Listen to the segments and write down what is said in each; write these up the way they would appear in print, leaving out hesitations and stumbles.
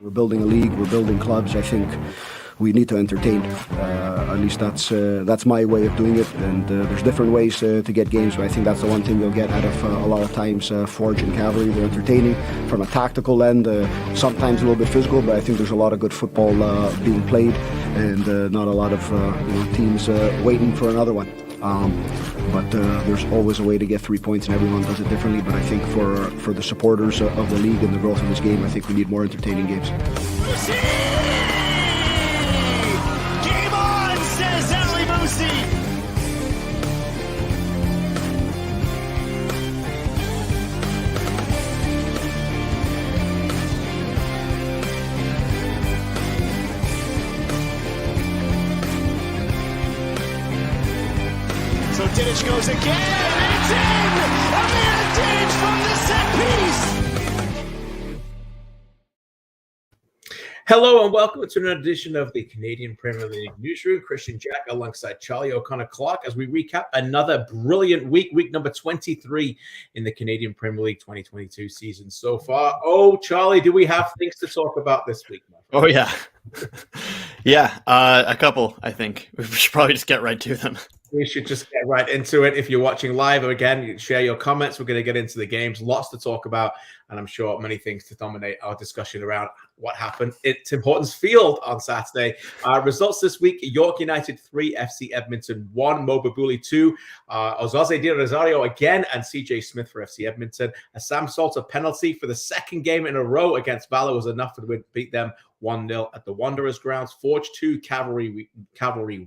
We're building a league, we're building clubs. I think we need to entertain. At least that's my way of doing it. And there's different ways to get games, but I think that's the one thing you'll get out of a lot of times Forge and Cavalry. They're entertaining from a tactical end, sometimes a little bit physical, but I think there's a lot of good football being played, and not a lot of teams waiting for another one. But there's always a way to get 3 points, and everyone does it differently. But I think for the supporters of the league and the growth of this game, I think we need more entertaining games. Game on, says Ali Musi. So Didic goes again, and it's in! Amir Didic from the set piece! Hello and welcome to another edition of the Canadian Premier League Newsroom. Kristian Jack alongside Charlie O'Connor-Clark as we recap another brilliant week number 23 in the Canadian Premier League 2022 season so far. Oh, Charlie, do we have things to talk about this week? Oh, yeah. A couple, I think. We should probably just get right to them. We should just get right into it. If you're watching live, or again, you share your comments. We're going to get into the games. Lots to talk about, and I'm sure many things to dominate our discussion around what happened at Tim Hortons Field on Saturday. Results this week: York United 3, FC Edmonton 1, Mo Babouli 2, Ozaze Di Rosario again, and CJ Smith for FC Edmonton. A Sam Salter penalty for the second game in a row against Valour was enough to beat them 1-0 at the Wanderers grounds. Forge 2, Cavalry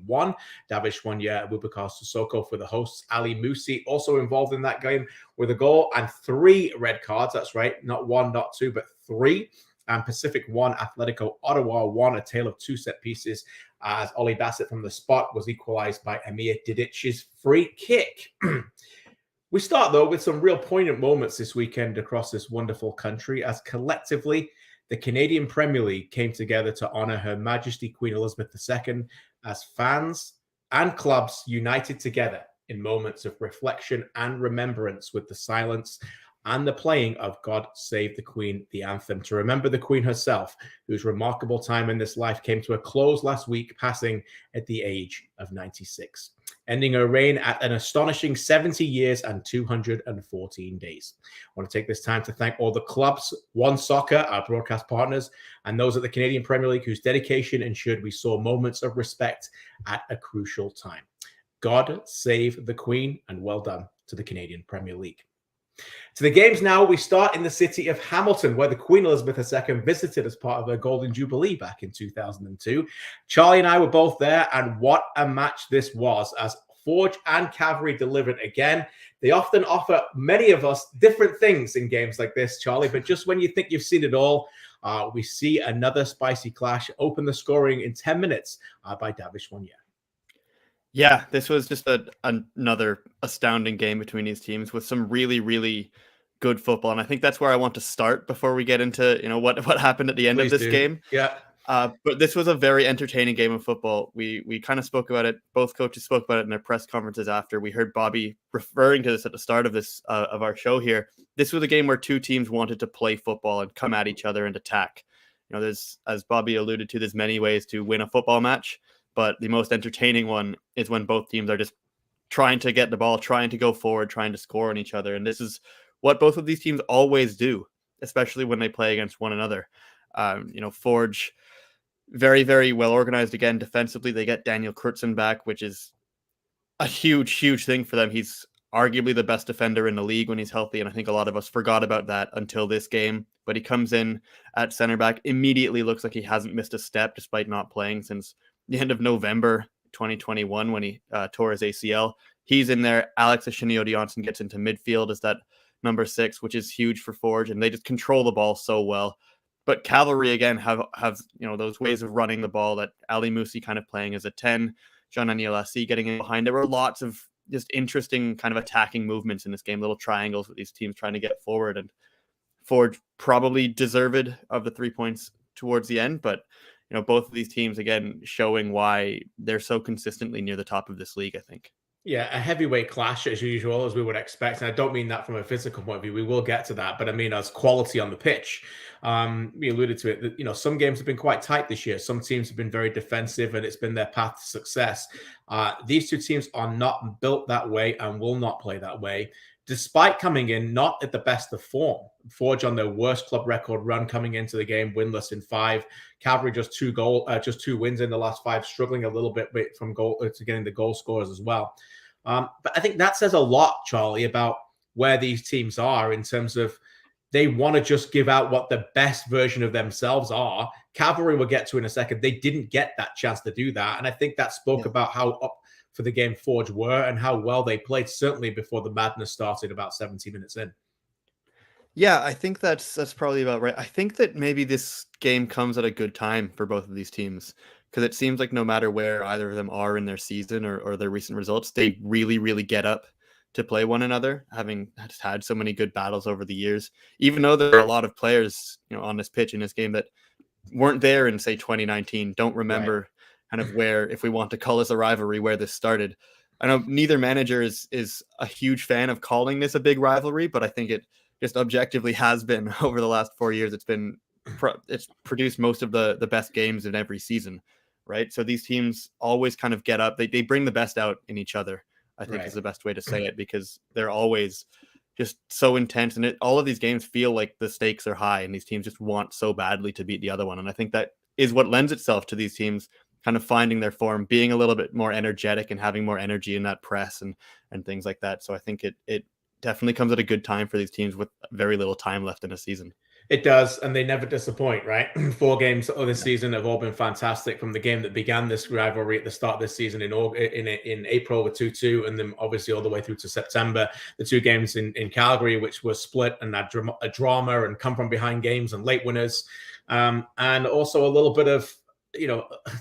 1. Davish Choinière of Sissoko for the hosts. Ali Musi also involved in that game with a goal and 3 red cards. That's right, not 1, not 2, but 3. And Pacific 1, Atlético Ottawa 1, a tale of 2 set pieces, as Ollie Bassett from the spot was equalized by Amir Didic's free kick. We start, though, with some real poignant moments this weekend across this wonderful country, as collectively the Canadian Premier League came together to honor Her Majesty Queen Elizabeth II, as fans and clubs united together in moments of reflection and remembrance with the silence and the playing of God Save the Queen, the anthem, to remember the Queen herself, whose remarkable time in this life came to a close last week, passing at the age of 96, ending her reign at an astonishing 70 years and 214 days. I want to take this time to thank all the clubs, One Soccer, our broadcast partners, and those at the Canadian Premier League whose dedication ensured we saw moments of respect at a crucial time. God save the Queen, and well done to the Canadian Premier League. To the games now, we start in the city of Hamilton, where the Queen Elizabeth II visited as part of her Golden Jubilee back in 2002. Charlie and I were both there, and what a match this was, as Forge and Cavalry delivered again. They often offer many of us different things in games like this, Charlie, but just when you think you've seen it all, we see another spicy clash open the scoring in 10 minutes by Davish Choinière. Yeah, this was just another astounding game between these teams with some really, really good football. And I think that's where I want to start before we get into, what happened at the end of this game. Yeah. But this was a very entertaining game of football. We kind of spoke about it. Both coaches spoke about it in their press conferences after. We heard Bobby referring to this at the start of this of our show here. This was a game where two teams wanted to play football and come at each other and attack. There's, as Bobby alluded to, there's many ways to win a football match. But the most entertaining one is when both teams are just trying to get the ball, trying to go forward, trying to score on each other. And this is what both of these teams always do, especially when they play against one another. Forge, very, very well organized again defensively. They get Daniel Kurtzen back, which is a huge, huge thing for them. He's arguably the best defender in the league when he's healthy. And I think a lot of us forgot about that until this game. But he comes in at center back, immediately looks like he hasn't missed a step despite not playing since the end of November 2021 when he tore his ACL. He's in there. Alex Ashinio-Johnson gets into midfield as that number 6, which is huge for Forge, and they just control the ball so well. But Cavalry again have those ways of running the ball that Ali Musi kind of playing as a 10, Jean-Daniel Lassie getting in behind. There were lots of just interesting kind of attacking movements in this game, little triangles with these teams trying to get forward, and Forge probably deserved of the 3 points towards the end, but both of these teams, again, showing why they're so consistently near the top of this league, I think. Yeah, a heavyweight clash as usual, as we would expect. And I don't mean that from a physical point of view. We will get to that, but I mean as quality on the pitch. We alluded to it. Some games have been quite tight this year. Some teams have been very defensive, and it's been their path to success. These two teams are not built that way and will not play that way, despite coming in not at the best of form. Forge on their worst club record run coming into the game, winless in 5. Cavalry just 2 wins in the last 5, struggling a little bit from goal to getting the goal scorers as well. But I think that says a lot, Charlie, about where these teams are in terms of they want to just give out what the best version of themselves are. Cavalry we'll get to in a second. They didn't get that chance to do that. And I think that spoke about how up for the game Forge were and how well they played, certainly before the madness started about 70 minutes in. Yeah, I think that's probably about right. I think that maybe this game comes at a good time for both of these teams, because it seems like no matter where either of them are in their season or their recent results, they really, really get up to play one another, having had so many good battles over the years. Even though there are a lot of players, on this pitch in this game that weren't there in, say, 2019, don't remember kind of where, if we want to call this a rivalry, where this started. I know neither manager is a huge fan of calling this a big rivalry, but I think it just objectively has been over the last 4 years. It's produced most of the best games in every season, right? So these teams always kind of get up. They bring the best out in each other, I think is the best way to say it, because they're always just so intense. And all of these games feel like the stakes are high and these teams just want so badly to beat the other one. And I think that is what lends itself to these teams kind of finding their form, being a little bit more energetic and having more energy in that press and things like that. So I think it definitely comes at a good time for these teams with very little time left in a season. It does, and they never disappoint, right? 4 games of this season have all been fantastic, from the game that began this rivalry at the start of this season in April with 2-2, and then obviously all the way through to September. The 2 games in Calgary, which were split and had a drama and come from behind games and late winners, and also a little bit of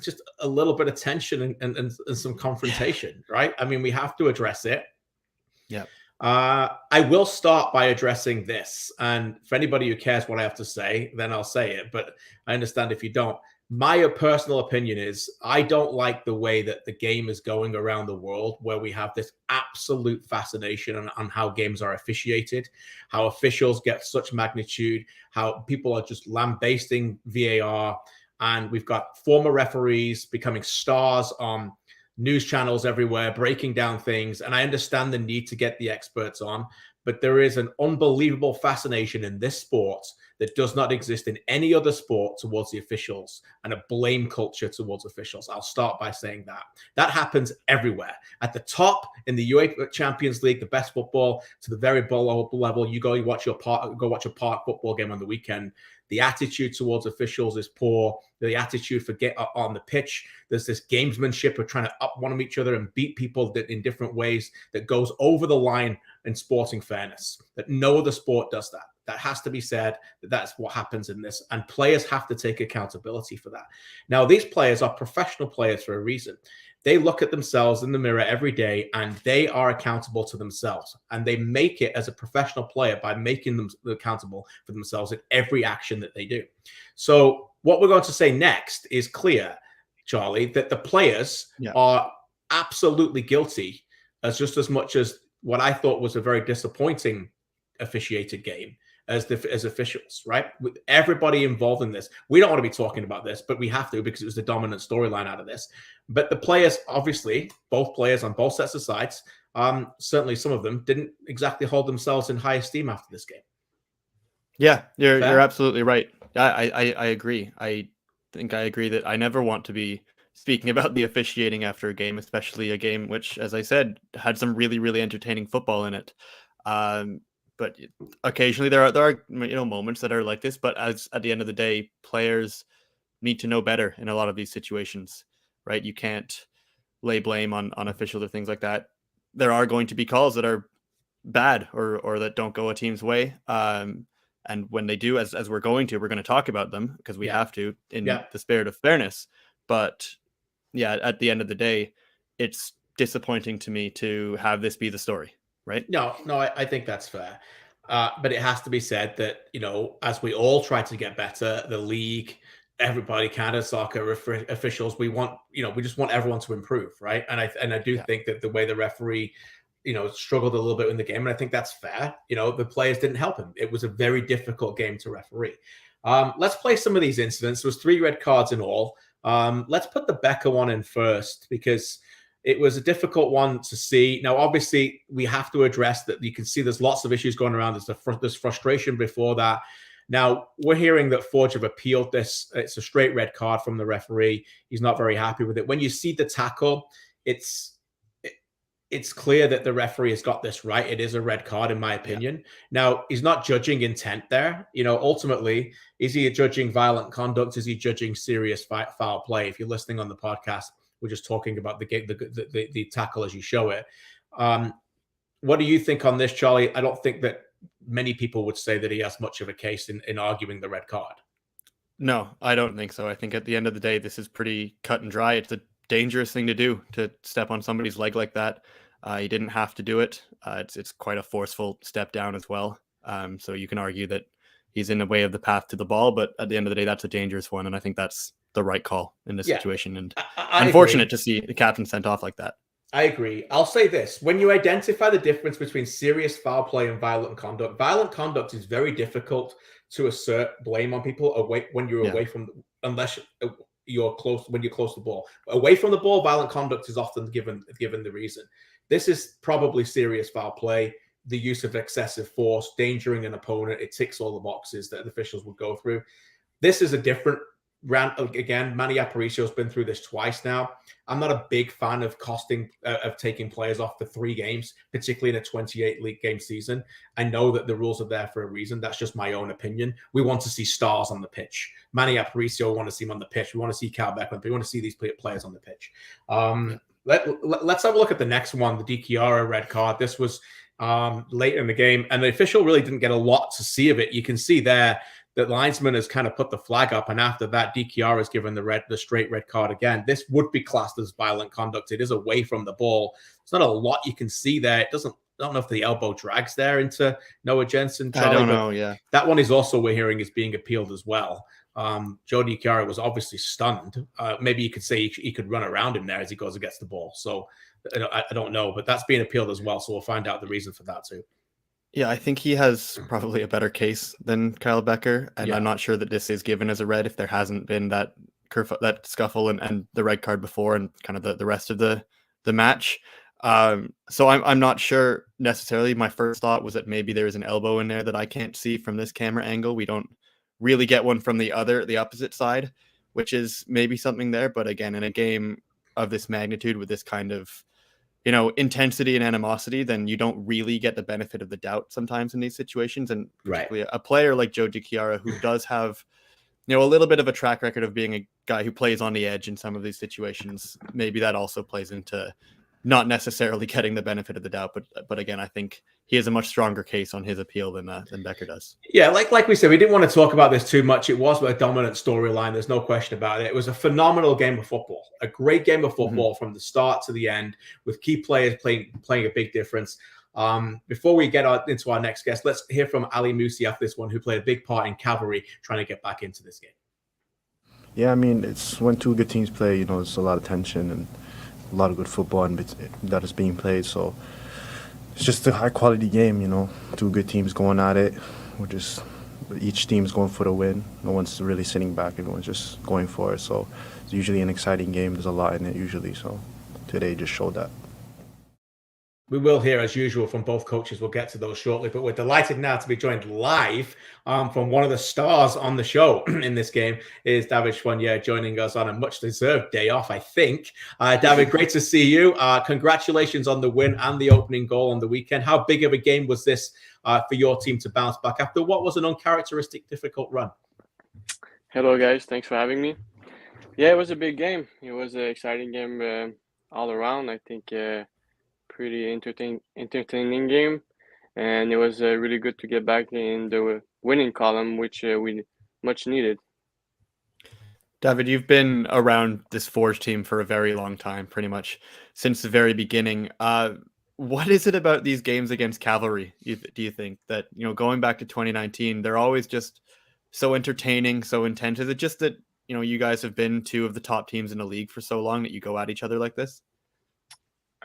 just a little bit of tension and some confrontation, right? I mean, we have to address it. Yeah. I will start by addressing this. And for anybody who cares what I have to say, then I'll say it. But I understand if you don't. My personal opinion is I don't like the way that the game is going around the world, where we have this absolute fascination on how games are officiated, how officials get such magnitude, how people are just lambasting VAR. And we've got former referees becoming stars on news channels everywhere, breaking down things. And I understand the need to get the experts on, but there is an unbelievable fascination in this sport that does not exist in any other sport towards the officials, and a blame culture towards officials. I'll start by saying that happens everywhere. At the top in the UEFA Champions League, the best football, to the very below level, you watch a park football game on the weekend. The attitude towards officials is poor. The attitude for on the pitch, there's this gamesmanship of trying to up one of each other and beat people in different ways that goes over the line in sporting fairness, that no other sport does that. That has to be said, that's what happens in this. And players have to take accountability for that. Now, these players are professional players for a reason. They look at themselves in the mirror every day and they are accountable to themselves. And they make it as a professional player by making them accountable for themselves in every action that they do. So what we're going to say next is clear, Charlie, that the players are absolutely guilty as much as what I thought was a very disappointing officiated game as officials, right? With everybody involved in this. We don't want to be talking about this, but we have to, because it was the dominant storyline out of this. But the players, obviously, both players on both sets of sides, certainly some of them didn't exactly hold themselves in high esteem after this game. Yeah, you're absolutely right. I agree. I think I agree that I never want to be speaking about the officiating after a game, especially a game which, as I said, had some really, really entertaining football in it. But occasionally there are moments that are like this. But at the end of the day, players need to know better in a lot of these situations, right? You can't lay blame on officials or things like that. There are going to be calls that are bad or that don't go a team's way. And when they do, as we're going to talk about them, because we have to in the spirit of fairness. But yeah, at the end of the day, it's disappointing to me to have this be the story. Right? No, I think that's fair. But it has to be said that, as we all try to get better, the league everybody, Canada soccer officials, we just want everyone to improve, right? And I do think that the way the referee, struggled a little bit in the game, and I think that's fair. The players didn't help him. It was a very difficult game to referee. Let's play some of these incidents. There was 3 red cards in all. Let's put the Becker one in first because it was a difficult one to see. Now, obviously, we have to address that. You can see there's lots of issues going around. There's frustration before that. Now, we're hearing that Forge have appealed this. It's a straight red card from the referee. He's not very happy with it. When you see the tackle, it's clear that the referee has got this right. It is a red card, in my opinion. Yeah. Now, he's not judging intent there. Ultimately, is he judging violent conduct? Is he judging serious foul play? If you're listening on the podcast, we're just talking about the tackle as you show it. What do you think on this, Charlie? I don't think that many people would say that he has much of a case in arguing the red card. No, I don't think so. I think at the end of the day, this is pretty cut and dry. It's a dangerous thing to do, to step on somebody's leg like that. He didn't have to do it. It's quite a forceful step down as well. So you can argue that he's in the way of the path to the ball, but at the end of the day, that's a dangerous one. And I think that's the right call in this situation. And unfortunate to see the captain sent off like that. I agree. I'll say this. When you identify the difference between serious foul play and violent conduct is very difficult to assert blame on people when you're away from, unless you're close, when you're close to the ball. Away from the ball, violent conduct is often given the reason. This is probably serious foul play, the use of excessive force, endangering an opponent. It ticks all the boxes that the officials would go through. This is a different round. Again, Manny Aparicio's been through this twice now. I'm not a big fan of taking players off for 3 games, particularly in a 28 league game season. I know that the rules are there for a reason. That's just my own opinion. We want to see stars on the pitch. Manny Aparicio, we want to see him on the pitch. We want to see Cal Beckman. We want to see these players on the pitch. Let's have a look at the next one, the Dichiara red card. This was late in the game, and the official really didn't get a lot to see of it. You can see there that linesman has kind of put the flag up, and after that, Dichiara is given the straight red card again. This would be classed as violent conduct. It is away from the ball. There's not a lot you can see there. I don't know if the elbow drags there into Noah Jensen. Charlie, I don't know, yeah. That one is also, we're hearing, is being appealed as well. Joe Dichiara was obviously stunned. Maybe you could say he could run around him there as he goes and gets the ball. So I don't know, but that's being appealed as well. So we'll find out the reason for that too. Yeah, I think he has probably a better case than Kyle Becker, and I'm not sure that this is given as a red if there hasn't been that scuffle and the red card before and kind of the rest of the match. So I'm not sure necessarily. My first thought was that maybe there is an elbow in there that I can't see from this camera angle. We don't really get one from the opposite side, which is maybe something there. But again, in a game of this magnitude with this kind of intensity and animosity, then you don't really get the benefit of the doubt sometimes in these situations. And particularly a player like Joe Dichiara, who does have, a little bit of a track record of being a guy who plays on the edge in some of these situations, maybe that also plays into not necessarily getting the benefit of the doubt. But again, I think he has a much stronger case on his appeal than Becker does. Yeah, like we said, we didn't want to talk about this too much. It was a dominant storyline. There's no question about it. It was a phenomenal game of football, a great game of football from the start to the end, with key players playing a big difference. Before we get into our next guest, let's hear from Ali Musi after this one, who played a big part in Cavalry trying to get back into this game. Yeah, I mean, it's when 2 good teams play, there's a lot of tension and a lot of good football that is being played. So it's just a high-quality game, 2 good teams going at it. Each team's going for the win. No one's really sitting back. Everyone's just going for it. So it's usually an exciting game. There's a lot in it usually. So today just showed that. We will hear, as usual, from both coaches. We'll get to those shortly, but we're delighted now to be joined live from one of the stars on the show in this game, is David Choinière, joining us on a much-deserved day off, I think. David, great to see you. Congratulations on the win and the opening goal on the weekend. How big of a game was this for your team to bounce back after what was an uncharacteristic, difficult run? Hello, guys. Thanks for having me. Yeah, it was a big game. It was an exciting game all around. I think pretty entertaining game, and it was really good to get back in the winning column, which we much needed. David, you've been around this Forge team for a very long time, pretty much since the very beginning. What is it about these games against Cavalry, do you think, that, going back to 2019, they're always just so entertaining, so intense? Is it just that, you guys have been two of the top teams in the league for so long that you go at each other like this?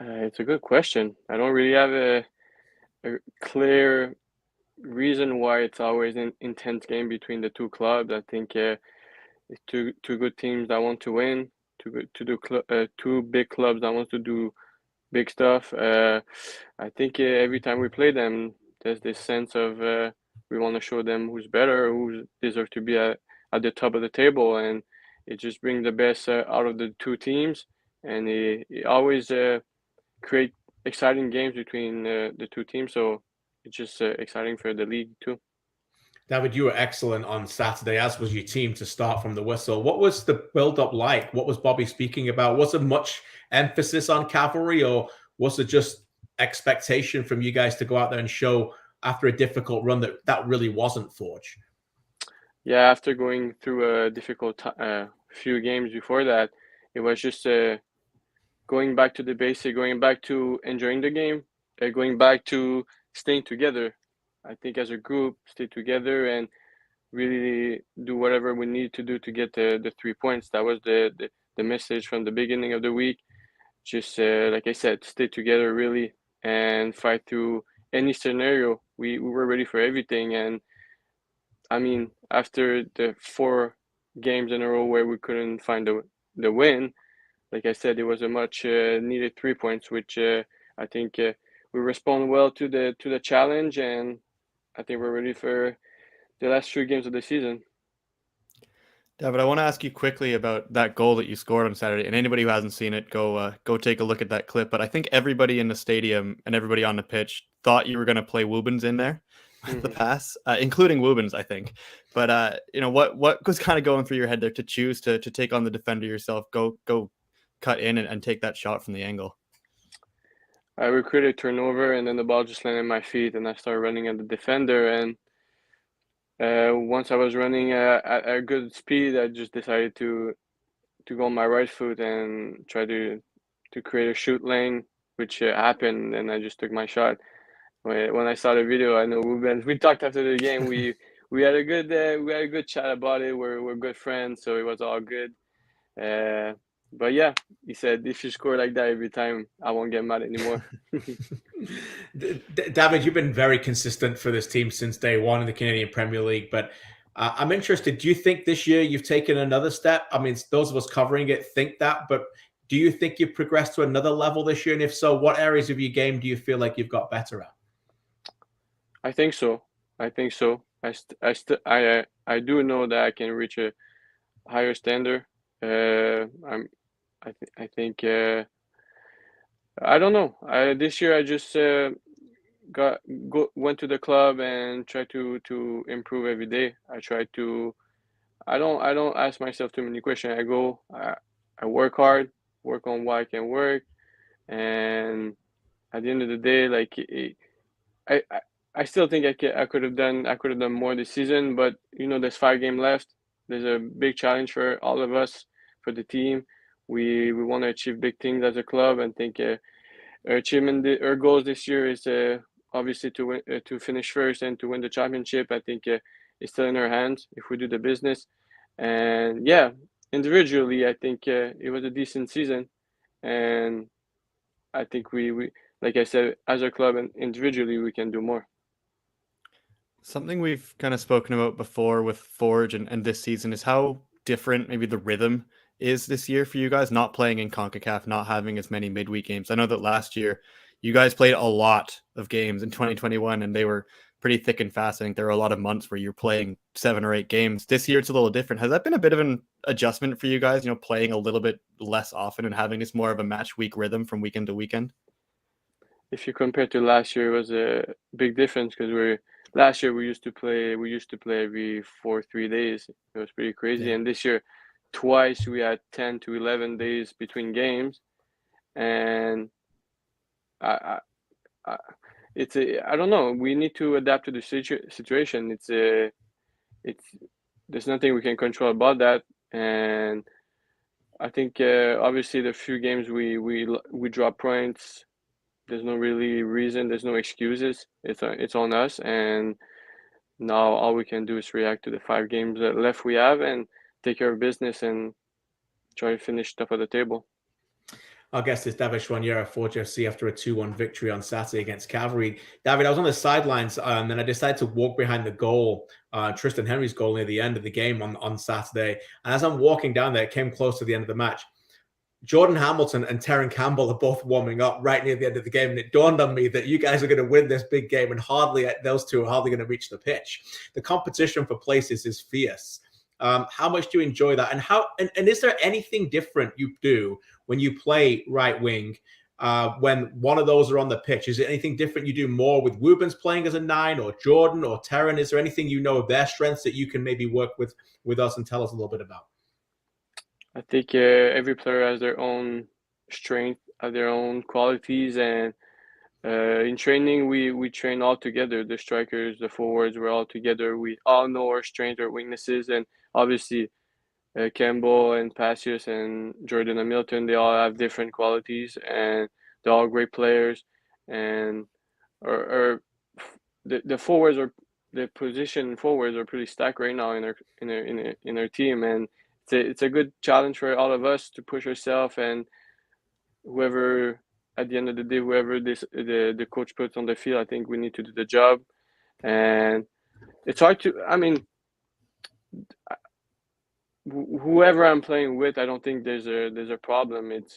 It's a good question. I don't really have a clear reason why it's always an intense game between the two clubs. I think it's two good teams that want to win, two big clubs that want to do big stuff. I think every time we play them, there's this sense of we want to show them who's better, who deserves to be at the top of the table, and it just brings the best out of the two teams, and it always create exciting games between the two teams. So it's just exciting for the league too. David, you were excellent on Saturday, as was your team to start from the whistle. What was the build-up like? What was Bobby speaking about? Was there much emphasis on Cavalry, or was it just expectation from you guys to go out there and show after a difficult run that really wasn't Forge? Yeah, after going through a difficult few games before that, it was just going back to the basic, going back to enjoying the game, going back to staying together. I think as a group, stay together and really do whatever we need to do to get the 3 points. That was the message from the beginning of the week. Just like I said, stay together really and fight through any scenario. We were ready for everything. And I mean, after the 4 games in a row where we couldn't find the win, like I said, it was a much needed 3 points, which I think we respond well to the challenge, and I think we're ready for the last 3 games of the season. David, I want to ask you quickly about that goal that you scored on Saturday. And anybody who hasn't seen it, go take a look at that clip. But I think everybody in the stadium and everybody on the pitch thought you were going to play Woobens in there with the pass, including Woobens, I think. But what was kind of going through your head there to choose to take on the defender yourself, go cut in and take that shot from the angle? I recruited turnover, and then the ball just landed at my feet, and I started running at the defender. And once I was running at a good speed, I just decided to go on my right foot and try to create a shoot lane, which happened, and I just took my shot. When I saw the video, I know we talked after the game. We had a good chat about it. We're good friends, so it was all good. But yeah, he said, if you score like that every time, I won't get mad anymore. David, you've been very consistent for this team since day one in the Canadian Premier League. But I'm interested, do you think this year you've taken another step? I mean, those of us covering it think that, but do you think you've progressed to another level this year? And if so, what areas of your game do you feel like you've got better at? I think so. I do know that I can reach a higher standard. I think I don't know. This year I just went to the club and tried to improve every day. I don't ask myself too many questions. I work hard, work on what I can work, and at the end of the day, like I still think I could have done more this season. But there's 5 games left. There's a big challenge for all of us, for the team. We want to achieve big things as a club, and think our goals this year is obviously to finish first and to win the championship. I think it's still in our hands if we do the business. And yeah, individually, I think it was a decent season, and I think we like I said, as a club and individually, we can do more. Something we've kind of spoken about before with Forge and this season is how different maybe the rhythm is this year for you guys, not playing in CONCACAF, not having as many midweek games. I know that last year you guys played a lot of games in 2021 and they were pretty thick and fast. I think there were a lot of months where you're playing 7 or 8 games. This year it's a little different. Has that been a bit of an adjustment for you guys, playing a little bit less often and having this more of a match week rhythm from weekend to weekend? If you compare to last year, it was a big difference, because last year we used to play every 3 days. It was pretty crazy. And this year, twice we had 10 to 11 days between games, and I don't know. We need to adapt to the situation. There's nothing we can control about that, and I think obviously the few games we drop points. There's no really reason. There's no excuses. It's on us, and now all we can do is react to the 5 games left we have and take care of business and try to finish top of the table. Our guest is David Choinière of Forge FC after a 2-1 victory on Saturday against Cavalry. David, I was on the sidelines and then I decided to walk behind the goal, Tristan Henry's goal near the end of the game on Saturday. And as I'm walking down there, it came close to the end of the match. Jordan Hamilton and Terran Campbell are both warming up right near the end of the game. And it dawned on me that you guys are going to win this big game and those two are hardly going to reach the pitch. The competition for places is fierce. How much do you enjoy that? And is there anything different you do when you play right wing when one of those are on the pitch? Is it anything different you do more with Rubens playing as a 9 or Jordan or Terran? Is there anything you know of their strengths that you can maybe work with us and tell us a little bit about? I think every player has their own strength, their own qualities, and in training we train all together. The strikers, the forwards, we're all together. We all know our strengths, our weaknesses, and obviously Campbell and Passius and Jordan and Milton, they all have different qualities, and they're all great players. And the forwards are the position forwards are pretty stacked right now in our team, and it's a good challenge for all of us to push ourselves, and whoever at the end of the day, whoever the coach puts on the field, I think we need to do the job. And it's hard to, I mean, whoever I'm playing with, I don't think there's a problem. It's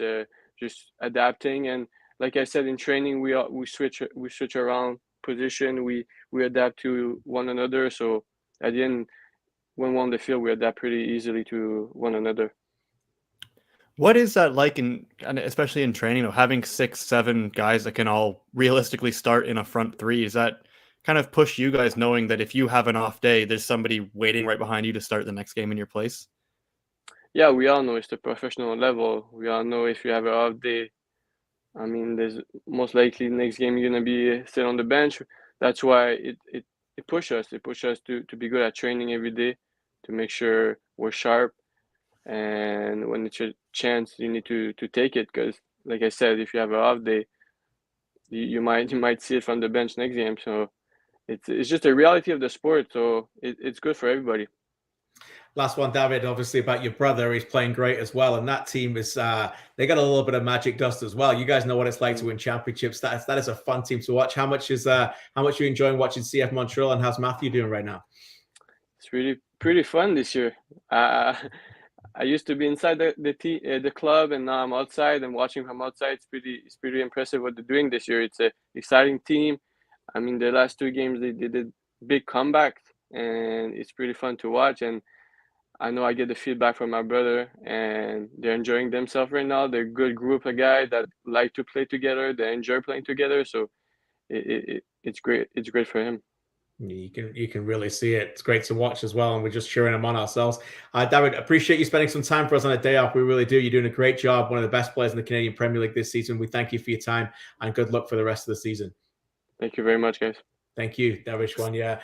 just adapting, and like I said, in training we switch around position. We adapt to one another. So at the end, when we're on the field, we adapt pretty easily to one another. What is that like, and especially in training, having 6-7 guys that can all realistically start in a front three? Is that kind of push you guys knowing that if you have an off day, there's somebody waiting right behind you to start the next game in your place? Yeah, we all know it's the professional level. We all know if you have an off day, I mean, there's most likely next game you're gonna be sit on the bench. That's why it pushes us. It pushes us to be good at training every day, to make sure we're sharp. And when it's your chance, you need to take it, because, like I said, if you have an off day, you might see it from the bench next game. So it's just a reality of the sport. So it's good for everybody. Last one, David, obviously about your brother. He's playing great as well. And that team is, they got a little bit of magic dust as well. You guys know what it's like to win championships. That is a fun team to watch. How much are you enjoying watching CF Montreal, and how's Matthew doing right now? It's really pretty fun this year. I used to be inside the club, and now I'm outside and watching from outside. It's pretty impressive what they're doing this year. It's an exciting team. I mean, the last 2 games they did big comeback, and it's pretty fun to watch. And I know I get the feedback from my brother, and they're enjoying themselves right now. They're a good group of guys that like to play together. They enjoy playing together. So it's great. It's great for him. You can really see it. It's great to watch as well, and we're just cheering him on ourselves. David, appreciate you spending some time for us on a day off. We really do. You're doing a great job. One of the best players in the Canadian Premier League this season. We thank you for your time, and good luck for the rest of the season. Thank you very much, guys. Thank you, David Choinière.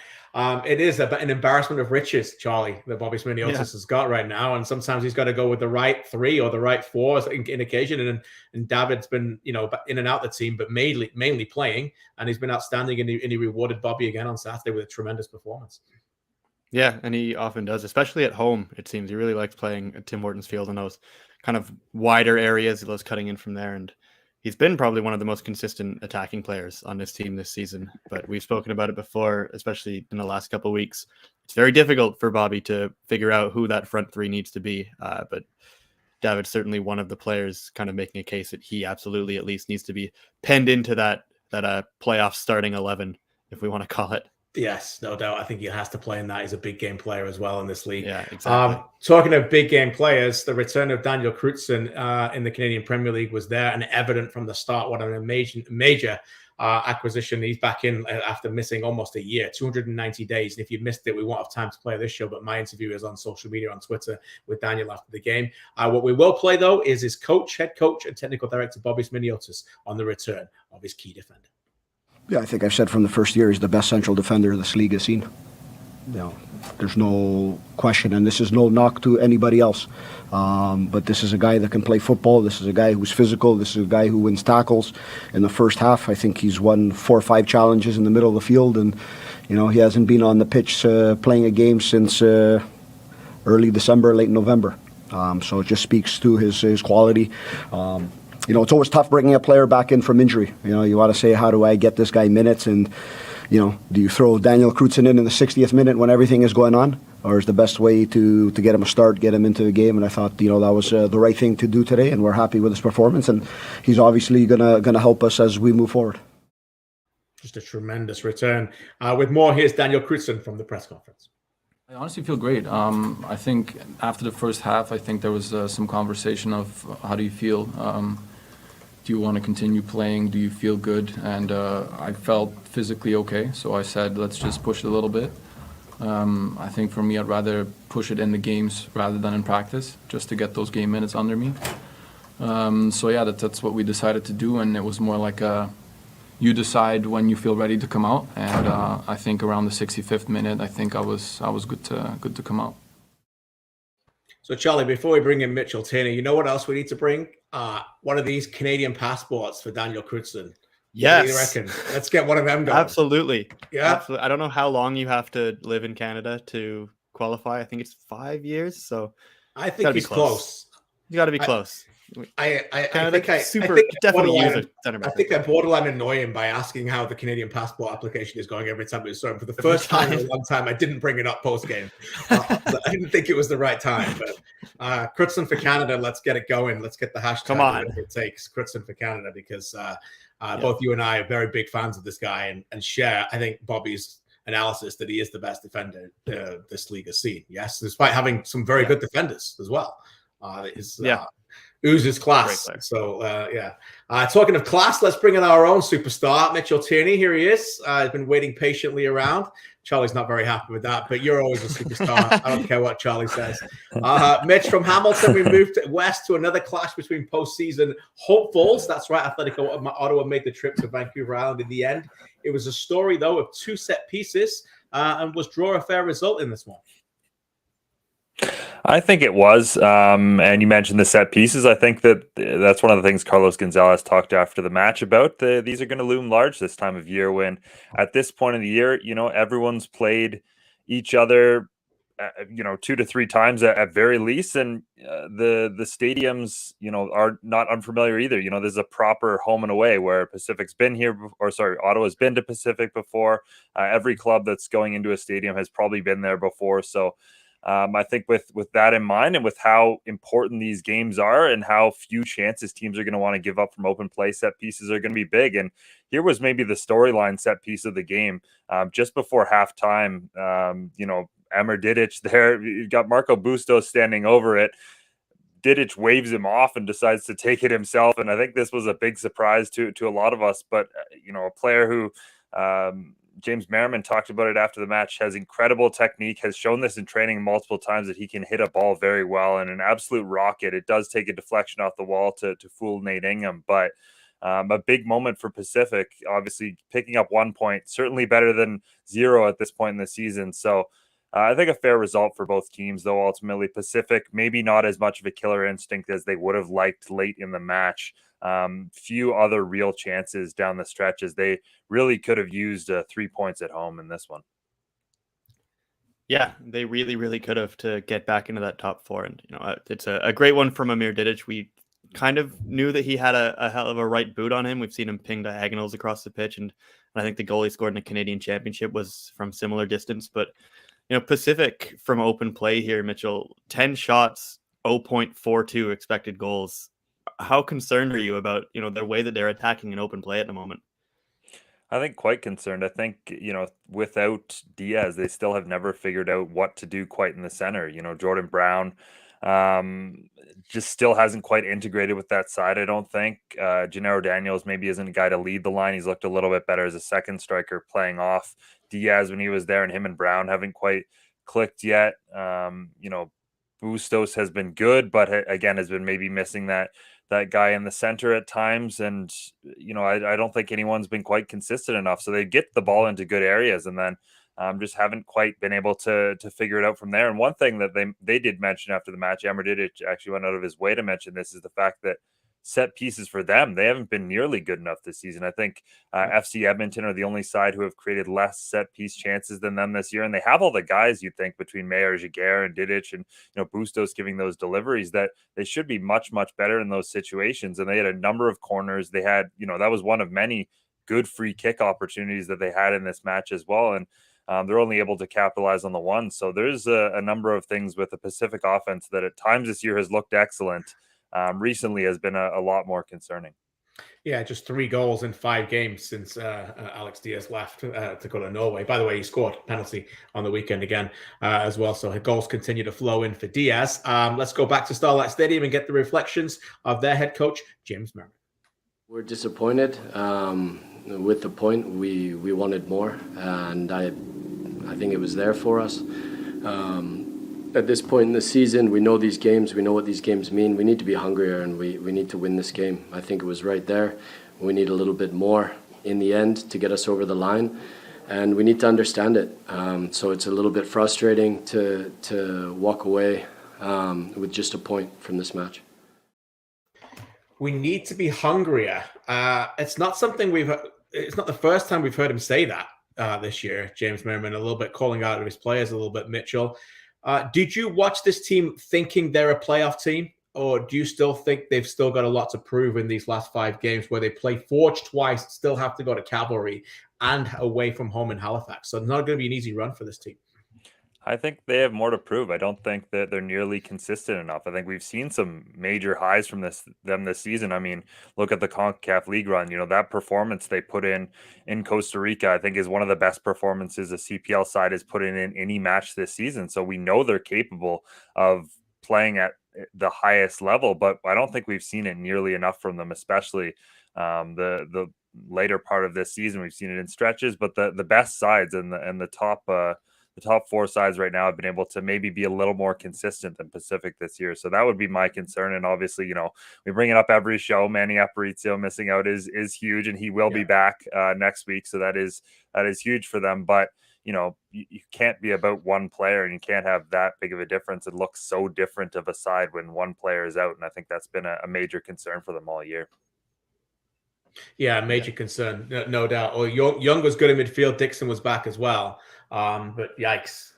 It is an embarrassment of riches, Charlie, that Bobby Sminiotis has got right now. And sometimes he's got to go with the right 3 or the right 4 in occasion. And David's been, in and out the team, but mainly playing. And he's been outstanding, and he rewarded Bobby again on Saturday with a tremendous performance. Yeah, and he often does, especially at home, it seems. He really likes playing at Tim Hortons Field in those kind of wider areas. He loves cutting in from there, and he's been probably one of the most consistent attacking players on this team this season. But we've spoken about it before, especially in the last couple of weeks. It's very difficult for Bobby to figure out who that front 3 needs to be. But David's certainly one of the players kind of making a case that he absolutely at least needs to be penned into that playoff starting 11, if we want to call it. Yes, no doubt. I think he has to play in that. He's a big game player as well in this league. Yeah, exactly. Talking of big game players, the return of Daniel Kristian in the Canadian Premier League was there and evident from the start. What an major acquisition. He's back in after missing almost a year, 290 days. And if you missed it, we won't have time to play this show, but my interview is on social media, on Twitter, with Daniel after the game. What we will play, though, is his head coach and technical director, Bobby Sminiotis, on the return of his key defender. Yeah, I think I've said from the first year he's the best central defender this league has seen. There's no question, and this is no knock to anybody else. But this is a guy that can play football. This is a guy who's physical. This is a guy who wins tackles. In the first half, I think he's won 4 or 5 challenges in the middle of the field, and he hasn't been on the pitch playing a game since early December, late November. So it just speaks to his quality. It's always tough bringing a player back in from injury. You want to say, how do I get this guy minutes? And, do you throw Daniel Kristian in the 60th minute when everything is going on? Or is the best way to get him a start, get him into the game? And I thought, that was the right thing to do today, and we're happy with his performance. And he's obviously gonna help us as we move forward. Just a tremendous return. With more, here's Daniel Kristian from the press conference. I honestly feel great. I think after the first half, I think there was some conversation of how do you feel? Do you want to continue playing? Do you feel good? And I felt physically okay, so I said, let's just push it a little bit. I think for me, I'd rather push it in the games rather than in practice, just to get those game minutes under me. So yeah, that's what we decided to do, and it was more like you decide when you feel ready to come out. And I think around the 65th minute, I think I was good to come out. So, Charlie, before we bring in Mitchell Tierney, you know what else we need to bring? One of these Canadian passports for Daniel Kristian. Yes. What do you reckon? Let's get one of them going. Absolutely. Yeah. Absolutely. I don't know how long you have to live in Canada to qualify. I think it's 5 years. So I think he's close. You got to be close. I think I borderline annoy him by asking how the Canadian passport application is going every time we saw him. For the first time in a long time, I didn't bring it up post game. I didn't think it was the right time. But Kristian for Canada, let's get it going. Let's get the hashtag. Come on, it takes Kristian for Canada, because both you and I are very big fans of this guy and share, I think, Bobby's analysis that he is the best defender this league has seen. Yes, despite having some very good defenders as well. Oozes class. So, talking of class, let's bring in our own superstar, Mitchell Tierney. Here he is. He's been waiting patiently around. Charlie's not very happy with that, but you're always a superstar. I don't care what Charlie says. Mitch, from Hamilton, we moved west to another clash between postseason hopefuls. That's right, Atlético Ottawa made the trip to Vancouver Island in the end. It was a story, though, of 2 set pieces, and was draw a fair result in this one. I think it was, and you mentioned the set pieces. I think that's one of the things Carlos Gonzalez talked after the match about. These are going to loom large this time of year, when at this point of the year, everyone's played each other, 2 to 3 times at very least, and the stadiums, are not unfamiliar either. There's a proper home and away, where Pacific's been here, Ottawa's been to Pacific before. Every club that's going into a stadium has probably been there before, so. I think with that in mind, and with how important these games are and how few chances teams are going to want to give up from open play, set pieces are going to be big. And here was maybe the storyline set piece of the game. Just before halftime, Emir Didic there, you got Marco Bustos standing over it. Didic waves him off and decides to take it himself. And I think this was a big surprise to a lot of us. But, a player who James Merriman talked about it after the match, has incredible technique, has shown this in training multiple times that he can hit a ball very well, and an absolute rocket. It does take a deflection off the wall to fool Nate Ingham, but a big moment for Pacific, obviously picking up 1 point, certainly better than 0 at this point in the season. So I think a fair result for both teams, though ultimately Pacific, maybe not as much of a killer instinct as they would have liked late in the match. Few other real chances down the stretch, as they really could have used 3 points at home in this one. Yeah, they really, really could have, to get back into that top 4. And, it's a great one from Emir Didic. We kind of knew that he had a hell of a right boot on him. We've seen him ping diagonals across the pitch. And I think the goal he scored in the Canadian Championship was from similar distance. But, Pacific from open play here, Mitchell, 10 shots, 0.42 expected goals. How concerned are you about, their way that they're attacking an open play at the moment? I think quite concerned. I think, without Diaz, they still have never figured out what to do quite in the center. Jordan Brown just still hasn't quite integrated with that side, I don't think. Gennaro Daniels maybe isn't a guy to lead the line. He's looked a little bit better as a second striker, playing off Diaz when he was there, and him and Brown haven't quite clicked yet. Bustos has been good, but again, has been maybe missing that guy in the center at times. And, I don't think anyone's been quite consistent enough. So they get the ball into good areas, and then just haven't quite been able to figure it out from there. And one thing that they did mention after the match, Emir Didic actually went out of his way to mention this, is the fact that set pieces for them, they haven't been nearly good enough this season. I think FC Edmonton are the only side who have created less set piece chances than them this year, and they have all the guys you'd think between Mayer, Jaguar, and Didic, and Bustos giving those deliveries that they should be much better in those situations. And they had a number of corners. They had that was one of many good free kick opportunities that they had in this match as well, and they're only able to capitalize on the one. So there's a number of things with the Pacific offense that at times this year has looked excellent. Recently has been a lot more concerning. Yeah, just 3 goals in 5 games since Alex Diaz left to go to Norway. By the way, he scored a penalty on the weekend again as well. So goals continue to flow in for Diaz. Let's go back to Starlight Stadium and get the reflections of their head coach, James Merriman. We're disappointed with the point. We wanted more, and I think it was there for us. At this point in the season, we know these games. We know what these games mean. We need to be hungrier, and we need to win this game. I think it was right there. We need a little bit more in the end to get us over the line, and we need to understand it. So it's a little bit frustrating to walk away with just a point from this match. We need to be hungrier. It's not something it's not the first time we've heard him say that this year, James Merriman, a little bit calling out of his players, a little bit Mitchell. Did you watch this team thinking they're a playoff team, or do you still think they've still got a lot to prove in these last 5 games where they play Forge twice, still have to go to Cavalry and away from home in Halifax? So it's not going to be an easy run for this team. I think they have more to prove. I don't think that they're nearly consistent enough. I think we've seen some major highs from them this season. I mean, look at the CONCACAF League run. That performance they put in Costa Rica, I think, is one of the best performances a CPL side has put in any match this season. So we know they're capable of playing at the highest level, but I don't think we've seen it nearly enough from them, especially the later part of this season. We've seen it in stretches, but the best sides and the top 4 sides right now have been able to maybe be a little more consistent than Pacific this year. So that would be my concern. And obviously, we bring it up every show. Manny Aparicio missing out is huge, and he will be back next week. So that is huge for them. But, you can't be about one player, and you can't have that big of a difference. It looks so different of a side when one player is out. And I think that's been a major concern for them all year. Yeah, major concern, no doubt. Oh, Young was good in midfield. Dixon was back as well. But yikes,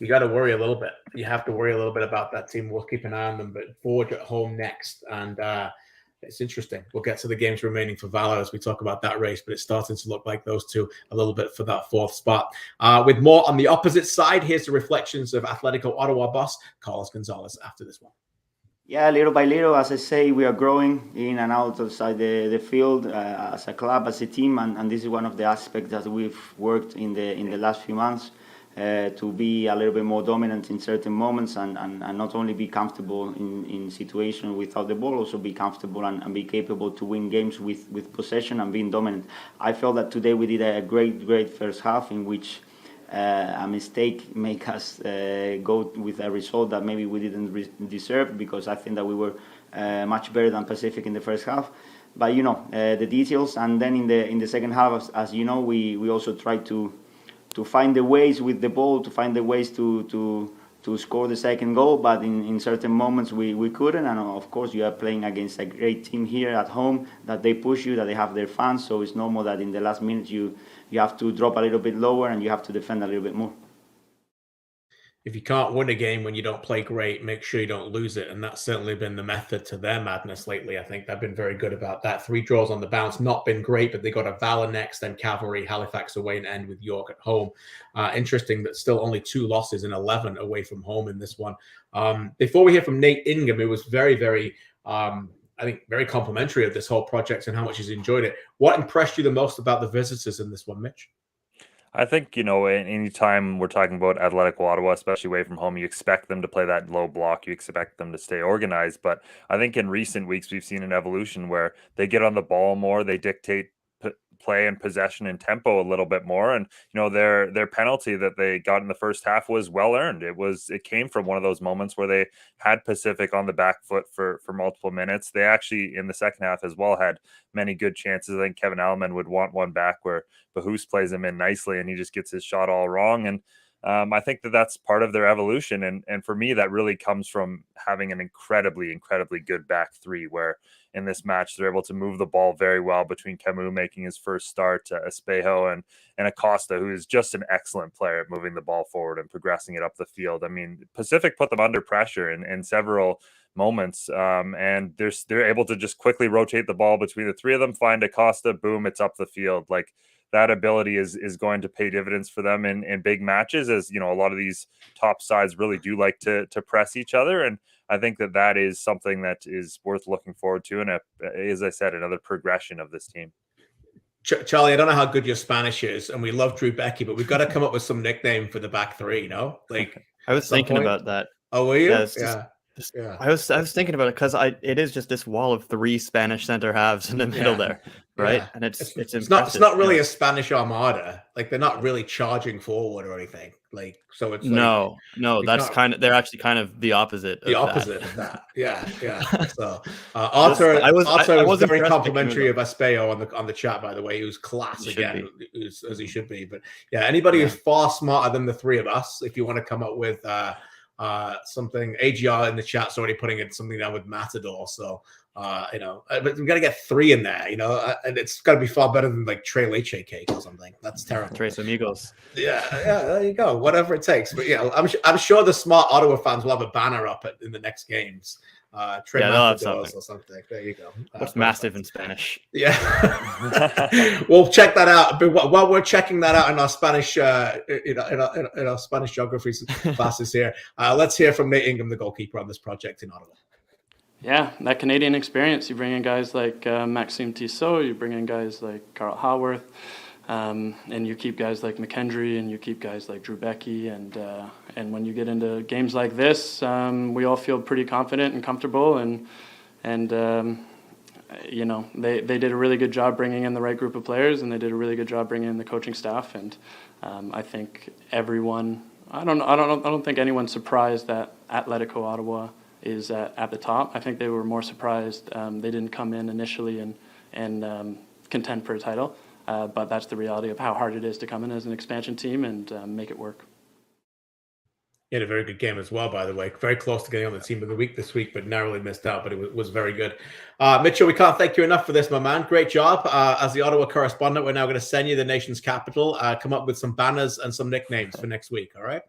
you got to worry a little bit. You have to worry a little bit about that team. We'll keep an eye on them, but Forge at home next. And it's interesting. We'll get to the games remaining for Valour as we talk about that race, but it's starting to look like those two a little bit for that 4th spot. With more on the opposite side, here's the reflections of Atlético Ottawa boss Carlos Gonzalez after this one. Yeah, little by little, as I say, we are growing in and out outside the field as a club, as a team, and this is one of the aspects that we've worked in the last few months to be a little bit more dominant in certain moments and not only be comfortable in situations without the ball, also be comfortable and be capable to win games with possession and being dominant. I felt that today we did a great first half in which a mistake make us go with a result that maybe we didn't deserve, because I think that we were much better than Pacific in the first half. But the details, and then in the second half, as you know, we also tried to find the ways with the ball, to find the ways to score the second goal. But in certain moments we couldn't, and of course you are playing against a great team here at home, that they push you, that they have their fans. So it's normal that in the last minute you have to drop a little bit lower and you have to defend a little bit more. If you can't win a game when you don't play great, make sure you don't lose it. And that's certainly been the method to their madness lately. I think they've been very good about that. 3 draws on the bounce, not been great, but they got a Valour next, then Cavalry, Halifax away, and end with York at home. Interesting that still only 2 losses in 11 away from home in this one. Before we hear from Nate Ingham, it was very, very, I think, very complimentary of this whole project and how much he's enjoyed it. What impressed you the most about the visitors in this one, Mitch? I think, anytime we're talking about Atlético Ottawa, especially away from home, you expect them to play that low block. You expect them to stay organized. But I think in recent weeks, we've seen an evolution where they get on the ball more. They dictate play and possession and tempo a little bit more. And, their penalty that they got in the first half was well earned. It came from one of those moments where they had Pacific on the back foot for multiple minutes. They actually, in the second half as well, had many good chances. I think Kevin Alleman would want one back where Bahus plays him in nicely and he just gets his shot all wrong. And I think that that's part of their evolution. And for me, that really comes from having an incredibly, incredibly good back three, where in this match, they're able to move the ball very well between Camus making his first start, Espejo and Acosta, who is just an excellent player at moving the ball forward and progressing it up the field. I mean, Pacific put them under pressure in several moments, and they're able to just quickly rotate the ball between the three of them, find Acosta, boom, it's up the field. Like, that ability is going to pay dividends for them in big matches, as you know, a lot of these top sides really do like to press each other. And I think that is something that is worth looking forward to. And as I said, another progression of this team. Charlie, I don't know how good your Spanish is, and we love Drew Becky, but we've got to come up with some nickname for the back three, you know? Like, I was thinking about that. Oh, were you? Yeah. I was thinking about it because it is just this wall of three Spanish center halves in the middle there, right? Yeah. And it's not really a Spanish armada. Like, they're not really charging forward or anything. Like, so it's no, that's they're actually kind of the opposite. Of that. Yeah. So Arthur was very complimentary of Espejo on the chat, by the way. He was class again, as he should be. But yeah, anybody who's far smarter than the three of us, if you want to come up with something, AGR in the chat's already putting in something down with Matador. So but we got to get three in there, and it's got to be far better than like Tres Leche cake or something. That's terrible. Tres Amigos. Yeah, there you go. Whatever it takes. But yeah, I'm sure the smart Ottawa fans will have a banner up in the next games. They'll have something. Or something. There you go. What's massive in Spanish? Yeah. We'll check that out. But while we're checking that out in our Spanish, in our Spanish geography classes here, let's hear from Nate Ingham, the goalkeeper on this project in Ottawa. Yeah, that Canadian experience. You bring in guys like Maxime Tissot, you bring in guys like Carl Haworth, and you keep guys like McKendry, and you keep guys like Drew Becky, and when you get into games like this, we all feel pretty confident and comfortable, and they did a really good job bringing in the right group of players, and they did a really good job bringing in the coaching staff, and I think everyone. I don't think anyone's surprised that Atlético Ottawa is at the top. I think they were more surprised they didn't come in initially and contend for a title. But that's the reality of how hard it is to come in as an expansion team and make it work. He had a very good game as well, by the way. Very close to getting on the team of the week this week, but narrowly missed out, but it was very good. Mitchell, we can't thank you enough for this, my man. Great job. As the Ottawa correspondent, we're now going to send you the nation's capital, come up with some banners and some nicknames for next week, all right?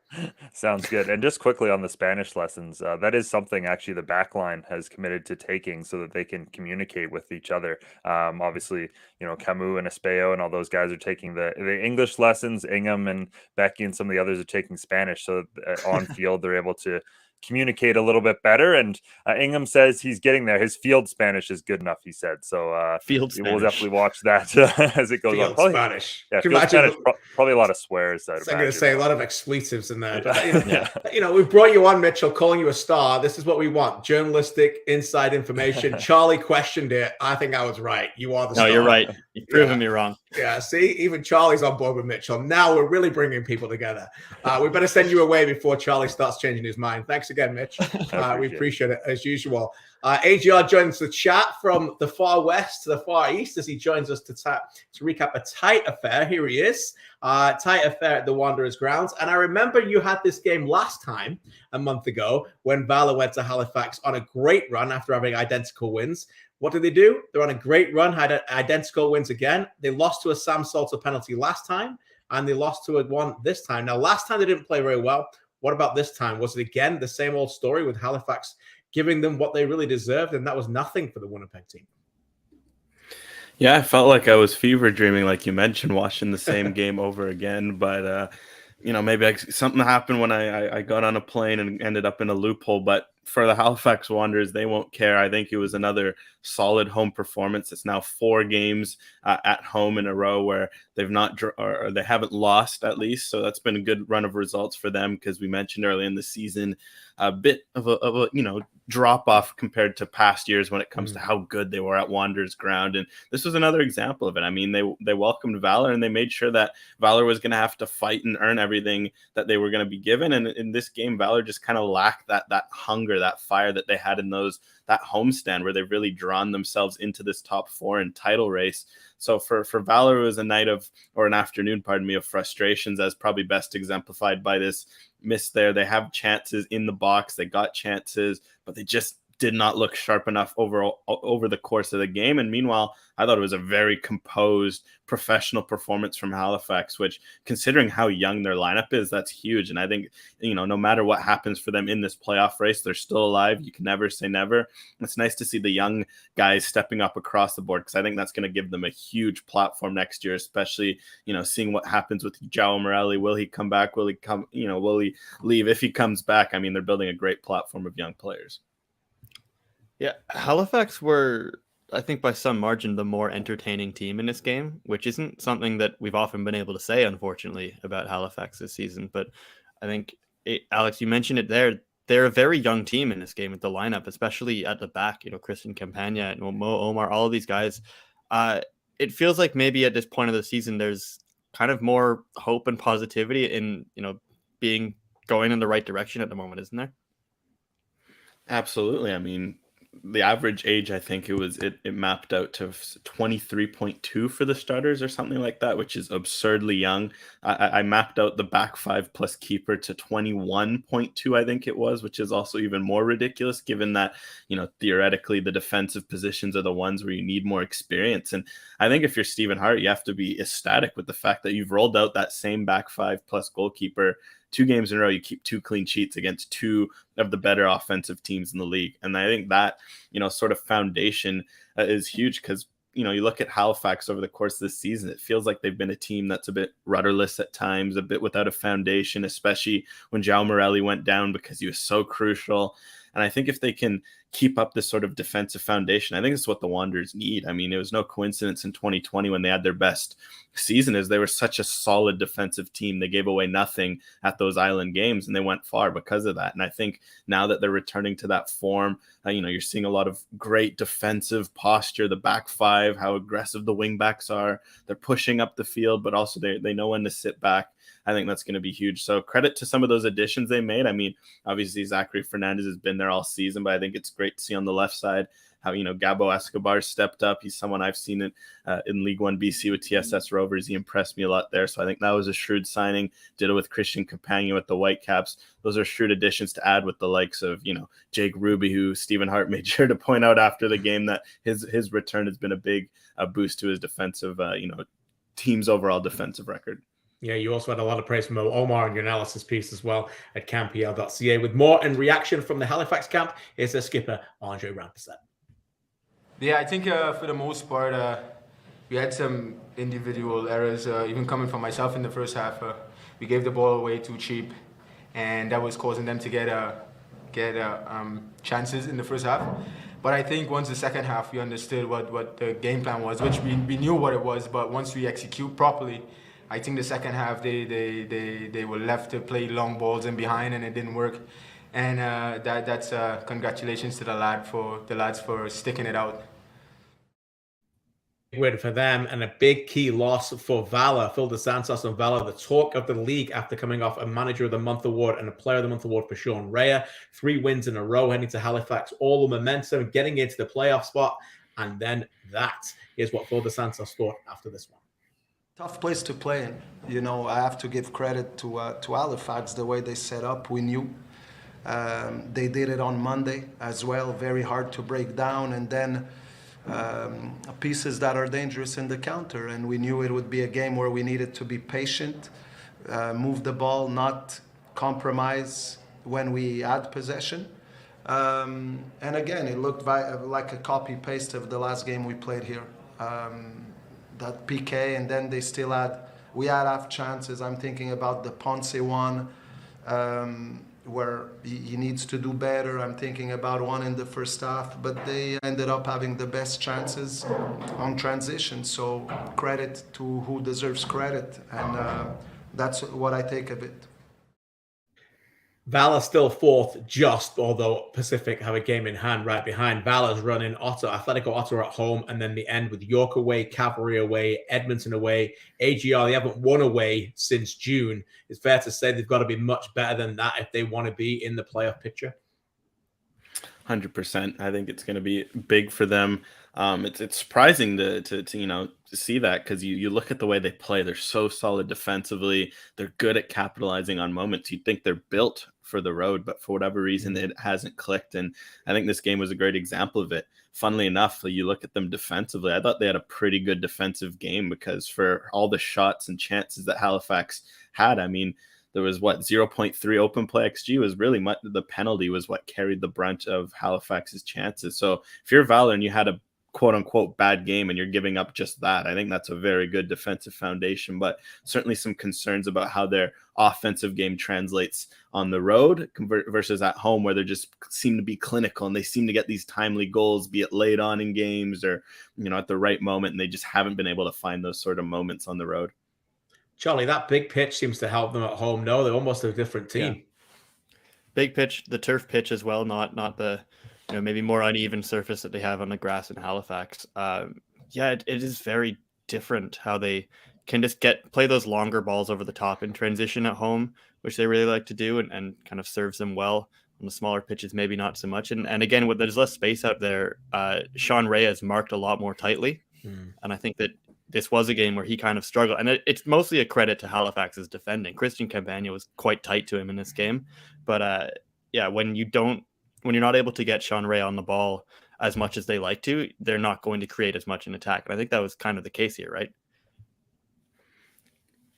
Sounds good. And just quickly on the Spanish lessons, that is something actually the backline has committed to taking so that they can communicate with each other. Obviously, Camus and Espejo and all those guys are taking the English lessons. Ingham and Becky and some of the others are taking Spanish, so on field they're able to communicate a little bit better. And Ingham says he's getting there. His field Spanish is good enough, he said. So we'll definitely watch that as it goes field on. Spanish. Yeah, field Spanish, probably a lot of swears. I'm going to say a lot of expletives in there. But, we brought you on, Mitchell, calling you a star. This is what we want. Journalistic inside information. Charlie questioned it. I think I was right. You are the star. No, you're right. You've proven me wrong. Yeah, see, even Charlie's on board with Mitchell. Now we're really bringing people together. We better send you away before Charlie starts changing his mind. Thanks again, Mitch. We appreciate it as usual. AGR joins the chat from the far west to the far east as he joins us to recap a tight affair. Here he is. Tight affair at the Wanderers grounds. And I remember you had this game last time, a month ago, when Valour went to Halifax on a great run after having identical wins. What did they do? They're on a great run, had identical wins again. They lost to a Sam Salter penalty last time, and they lost to a one this time. Now, last time they didn't play very well. What about this time? Was it again the same old story with Halifax giving them what they really deserved, and that was nothing for the Winnipeg team? Yeah, I felt like I was fever dreaming, like you mentioned, watching the same game over again. But, maybe something happened when I got on a plane and ended up in a loophole. But for the Halifax Wanderers, they won't care. I think it was another solid home performance. It's now 4 games at home in a row where they've not or they haven't lost, at least. So that's been a good run of results for them, because we mentioned early in the season a bit of a drop off compared to past years when it comes to how good they were at Wanderers ground. And this was another example of it. I mean, they welcomed Valour, and they made sure that Valour was going to have to fight and earn everything that they were going to be given. And in this game, Valour just kind of lacked that hunger, reminder, that fire that they had in that homestand where they've really drawn themselves into this top four and title race. So for Valour, it was an afternoon, of frustrations, as probably best exemplified by this miss there. They have chances in the box. They got chances, but they just did not look sharp enough over the course of the game. And meanwhile, I thought it was a very composed, professional performance from Halifax, which, considering how young their lineup is, that's huge. And I think, no matter what happens for them in this playoff race, they're still alive. You can never say never. It's nice to see the young guys stepping up across the board, because I think that's going to give them a huge platform next year, especially, seeing what happens with João Morelli. Will he come back? Will he leave? If he comes back, they're building a great platform of young players. Yeah, Halifax were, I think, by some margin, the more entertaining team in this game, which isn't something that we've often been able to say, unfortunately, about Halifax this season. But I think, Alex, you mentioned it there. They're a very young team in this game with the lineup, especially at the back. Kristian Campagna and Mo Omar, all of these guys. It feels like maybe at this point of the season, there's kind of more hope and positivity in, going in the right direction at the moment, isn't there? Absolutely. The average age, I think it mapped out to 23.2 for the starters or something like that, which is absurdly young. I mapped out the back five plus keeper to 21.2, I think it was, which is also even more ridiculous, given that, theoretically the defensive positions are the ones where you need more experience. And I think if you're Stephen Hart, you have to be ecstatic with the fact that you've rolled out that same back five plus goalkeeper 2 games in a row. You keep 2 clean sheets against 2 of the better offensive teams in the league. And I think that, sort of foundation is huge, because, you look at Halifax over the course of this season, it feels like they've been a team that's a bit rudderless at times, a bit without a foundation, especially when João Morelli went down, because he was so crucial. And I think if they can keep up this sort of defensive foundation, I think it's what the Wanderers need. It was no coincidence in 2020 when they had their best season, as they were such a solid defensive team. They gave away nothing at those island games, and they went far because of that. And I think now that they're returning to that form, you're seeing a lot of great defensive posture, the back five, how aggressive the wing backs are. They're pushing up the field, but also they know when to sit back. I think that's going to be huge. So credit to some of those additions they made. Obviously Zachary Fernandez has been there all season, but I think it's great to see on the left side how, Gabo Escobar stepped up. He's someone I've seen it in League One BC with TSS Rovers. He impressed me a lot there. So I think that was a shrewd signing. Ditto with Kristian Campagna with the Whitecaps. Those are shrewd additions to add with the likes of, Jake Ruby, who Stephen Hart made sure to point out after the game that his return has been a big boost to his defensive, team's overall defensive record. Yeah, you also had a lot of praise from Mo Omar in your analysis piece as well at CanPL.ca. With more in reaction from the Halifax camp, here's their skipper, Andre Rampersad. Yeah, I think for the most part, we had some individual errors, even coming from myself in the first half. We gave the ball away too cheap, and that was causing them to get chances in the first half. But I think once the second half, we understood what the game plan was, which we knew what it was, but once we execute properly, I think the second half they were left to play long balls in behind, and it didn't work. And that's congratulations to the lads for sticking it out. Big win for them, and a big key loss for Valour. Phil DeSantos and Valour, the talk of the league after coming off a Manager of the Month award and a Player of the Month award for Sean Rea. 3 wins in a row, heading to Halifax, all the momentum, getting into the playoff spot, and then that is what Phil DeSantos thought after this one. Tough place to play in. I have to give credit to Halifax, the way they set up. We knew they did it on Monday as well, very hard to break down, and then pieces that are dangerous in the counter. And we knew it would be a game where we needed to be patient, move the ball, not compromise when we had possession. And again, it looked like a copy-paste of the last game we played here. That PK, and then we had half chances. I'm thinking about the Ponce one, where he needs to do better. I'm thinking about one in the first half, but they ended up having the best chances on transition. So credit to who deserves credit, and that's what I take of it. Valour still fourth, although Pacific have a game in hand right behind. Valour's running Atlético Ottawa at home, and then the end with York away, Cavalry away, Edmonton away, AGR. They haven't won away since June. It's fair to say they've got to be much better than that if they want to be in the playoff picture. 100%. I think it's going to be big for them. It's surprising to see that, because you look at the way they play. They're so solid defensively. They're good at capitalizing on moments. You'd think they're built for the road, but for whatever reason, it hasn't clicked. And I think this game was a great example of it. Funnily enough, you look at them defensively, I thought they had a pretty good defensive game, because for all the shots and chances that Halifax had, I mean, there was 0.3 open play XG was really much, the penalty was what carried the brunt of Halifax's chances. So if you're Valour and you had a quote unquote bad game and you're giving up just that, I think that's a very good defensive foundation, but certainly some concerns about how their offensive game translates on the road versus at home, where they just seem to be clinical and they seem to get these timely goals, be it late on in games or, at the right moment. And they just haven't been able to find those sort of moments on the road. Charlie, that big pitch seems to help them at home. No, they're almost a different team. Yeah. Big pitch, the turf pitch as well, not the maybe more uneven surface that they have on the grass in Halifax. It is very different how they can just play those longer balls over the top in transition at home, which they really like to do, and kind of serves them well. On the smaller pitches, maybe not so much. And again, with there's less space out there, Sean Reyes marked a lot more tightly. And I think that this was a game where he kind of struggled. And it's mostly a credit to Halifax's defending. Kristian Campagna was quite tight to him in this game. But when you're not able to get Sean Ray on the ball as much as they like to, they're not going to create as much in attack. And I think that was kind of the case here, right?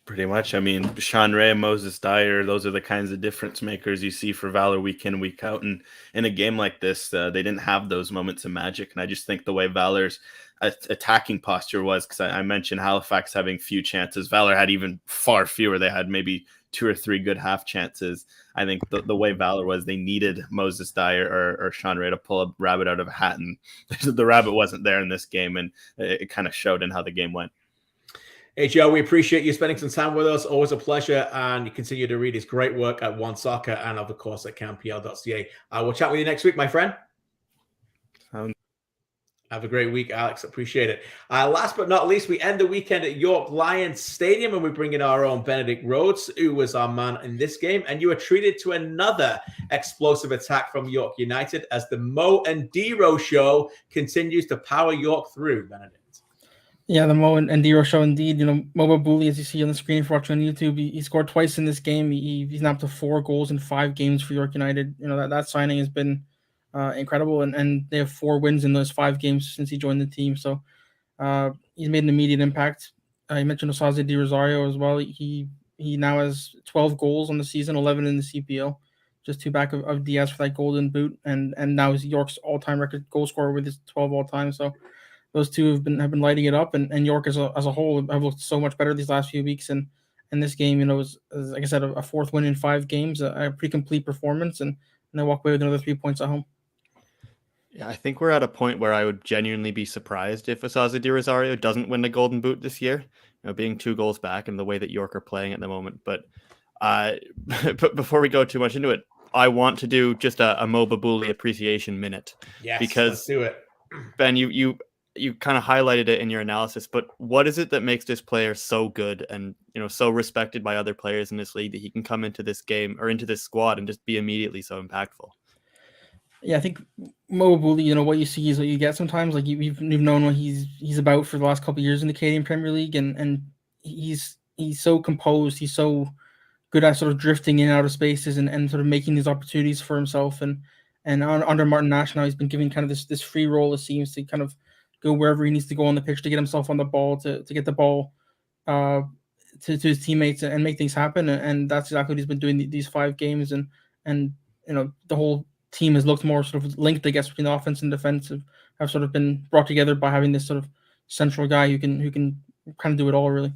Pretty much. I mean, Sean Ray and Moses Dyer, those are the kinds of difference makers you see for Valour week in, week out. And in a game like this, they didn't have those moments of magic. And I just think the way Valour's attacking posture was, because I mentioned Halifax having few chances, Valour had even far fewer. They had maybe 2 or 3 good half chances. I think the way Valour was, they needed Moses Dyer or Sean Ray to pull a rabbit out of a hat, and the rabbit wasn't there in this game, and it kind of showed in how the game went. Hey, Joe, we appreciate you spending some time with us. Always a pleasure. And you continue to read his great work at One Soccer and, of course, at CanPL.ca. I will chat with you next week, my friend. Have a great week, Alex. Appreciate it. Last but not least, we end the weekend at York Lions Stadium, and we bring in our own Benedict Rhodes, who was our man in this game. And you were treated to another explosive attack from York United as the Mo and DeRo show continues to power York through, Benedict. Yeah, the Mo and DeRo show indeed. Mo Babouli, as you see on the screen if you're watching on YouTube, he scored twice in this game. He's now up to 4 goals in 5 games for York United. That signing has been incredible, and they have 4 wins in those 5 games since he joined the team. So he's made an immediate impact. You mentioned Osaze Di Rosario as well. He now has 12 goals on the season, 11 in the CPL, just 2 back of Diaz for that golden boot, and now is York's all-time record goal scorer with his 12 all-time. So those two have been lighting it up, and York as a whole have looked so much better these last few weeks. And this game, was like I said, a 4th win in 5 games, a pretty complete performance, and they walk away with another 3 points at home. Yeah, I think we're at a point where I would genuinely be surprised if Osaze Di Rosario doesn't win the Golden Boot this year, being 2 goals back and the way that York are playing at the moment. But before we go too much into it, I want to do just a Mo Babouli appreciation minute. Yes, because let's do it. Ben, you kind of highlighted it in your analysis, but what is it that makes this player so good and so respected by other players in this league that he can come into this game or into this squad and just be immediately so impactful? Yeah, I think Mo Babouli, what you see is what you get sometimes. Like you've known what he's about for the last couple of years in the Canadian Premier League, and he's so composed. He's so good at sort of drifting in and out of spaces and sort of making these opportunities for himself. And under Martin Nash now, he's been given kind of this free role, it seems, to kind of go wherever he needs to go on the pitch to get himself on the ball, to get the ball to his teammates and make things happen. And that's exactly what he's been doing these 5 games. And the whole team has looked more sort of linked, I guess, between the offense and defense have sort of been brought together by having this sort of central guy who can kind of do it all, really.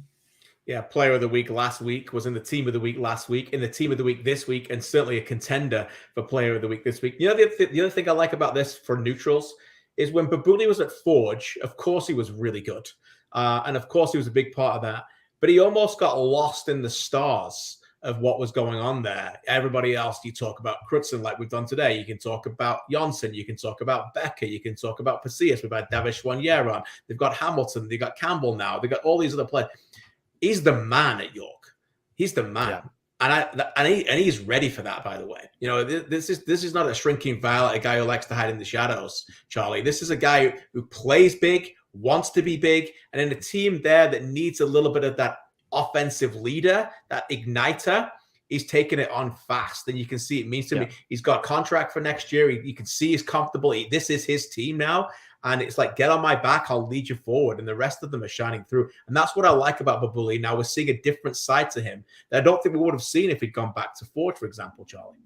Yeah, player of the week last week, was in the team of the week last week, in the team of the week this week, and certainly a contender for player of the week this week. The other thing I like about this for neutrals is when Babouli was at Forge, of course he was really good. And of course he was a big part of that. But he almost got lost in the stars of what was going on there. Everybody else, you talk about Kristian like we've done today. You can talk about Jonsson. You can talk about Becker. You can talk about Pasillas. We've had David Choinière on. They've got Hamilton. They've got Campbell now. They've got all these other players. He's the man at York. He's the man. And he's ready for that, by the way. You know, this is not a shrinking violet, a guy who likes to hide in the shadows, Charlie. This is a guy who plays big, wants to be big, and in a team there that needs a little bit of that offensive leader, that igniter, he's taking it on fast. And you can see it means to me. He's got a contract for next year. You can see he's comfortable. This is his team now. And it's like, get on my back, I'll lead you forward. And the rest of them are shining through. And that's what I like about Babouli. Now we're seeing a different side to him that I don't think we would have seen if he'd gone back to Forge, for example, Charlie.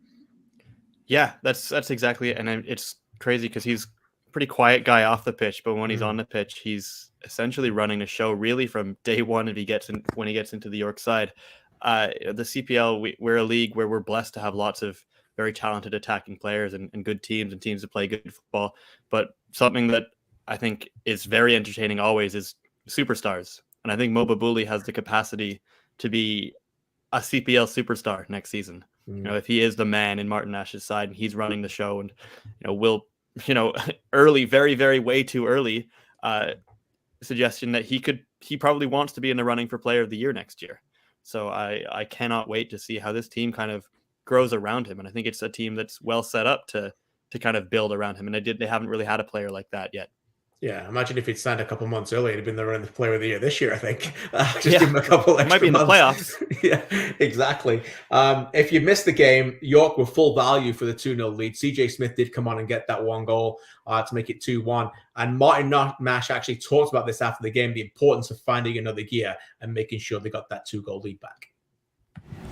Yeah, that's exactly it. And it's crazy because he's a pretty quiet guy off the pitch. But when he's on the pitch, he's essentially running a show really from day one when he gets into the York side. The CPL, we're a league where we're blessed to have lots of very talented attacking players and good teams and teams that play good football. But something that I think is very entertaining always is superstars. And I think Mo Babouli has the capacity to be a CPL superstar next season. You know, if he is the man in Martin Nash's side and he's running the show and, early, very, very way too early suggestion that he probably wants to be in the running for player of the year next year. So I cannot wait to see how this team kind of grows around him. And I think it's a team that's well set up to kind of build around him. And they haven't really had a player like that yet. Yeah, imagine if he'd signed a couple months earlier, he'd been the running player of the year this year, I think. Just give him a couple extra might be in months. The playoffs. Yeah, exactly. If you missed the game, York were full value for the 2-0 lead. CJ Smith did come on and get that one goal to make it 2-1. And Martin Nash actually talked about this after the game, the importance of finding another gear and making sure they got that 2-goal lead back.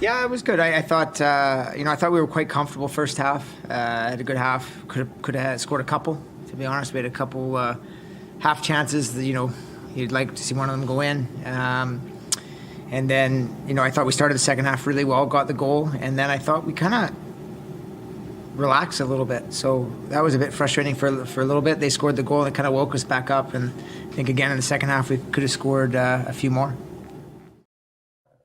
Yeah, it was good. I thought, I thought we were quite comfortable first half. Had a good half. Could have scored a couple. To be honest, we had a couple half chances that you'd like to see one of them go in. And then I thought we started the second half really well, got the goal, and then I thought we kind of relaxed a little bit. So that was a bit frustrating for a little bit. They scored the goal and it kind of woke us back up. And I think again in the second half we could have scored a few more.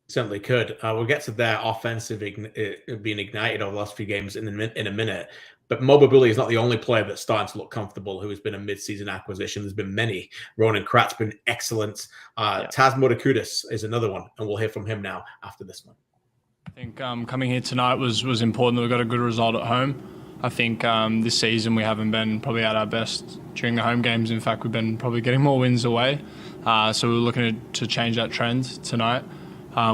Certainly could. We'll get to their offensive being ignited over the last few games in a minute. But Mo Babouli is not the only player that's starting to look comfortable who has been a mid-season acquisition. There's been many. Ronan Krat's been excellent. Taz Motakudis is another one, and we'll hear from him now after this one. I think coming here tonight was important that we got a good result at home. I think this season we haven't been probably at our best during the home games. In fact, we've been probably getting more wins away. So we're looking to change that trend tonight.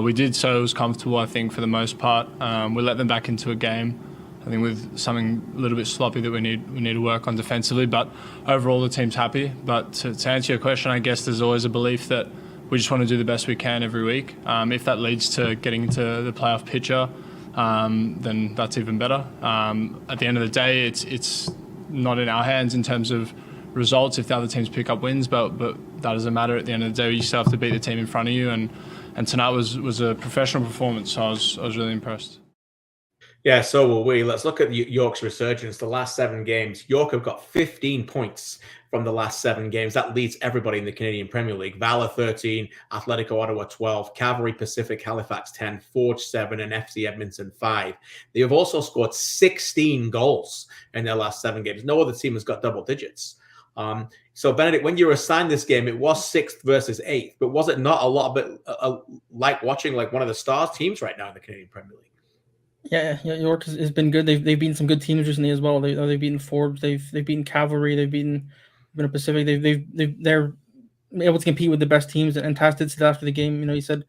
We did so. It was comfortable, I think, for the most part. We let them back into a game, I think, with something a little bit sloppy that we need to work on defensively. But overall, the team's happy. But to answer your question, I guess there's always a belief that we just want to do the best we can every week. If that leads to getting into the playoff picture, then that's even better. At the end of the day, it's not in our hands in terms of results if the other teams pick up wins, but that doesn't matter. At the end of the day, you still have to beat the team in front of you. And tonight was a professional performance, so I was really impressed. Yeah, so will we. Let's look at York's resurgence. The last 7 games, York have got 15 points from the last 7 games. That leads everybody in the Canadian Premier League. Valour 13, Atlético Ottawa 12, Cavalry, Pacific, Halifax 10, Forge 7, and FC Edmonton 5. They have also scored 16 goals in their last 7 games. No other team has got double digits. So, Benedict, when you were assigned this game, it was 6th versus 8th, but was it not a lot of it like watching like one of the stars teams right now in the Canadian Premier League? Yeah, York has been good. They've beaten some good teams recently as well. They've beaten Forbes, they've beaten Cavalry, they've beaten Pacific. They're able to compete with the best teams. And Taz did say after the game, he said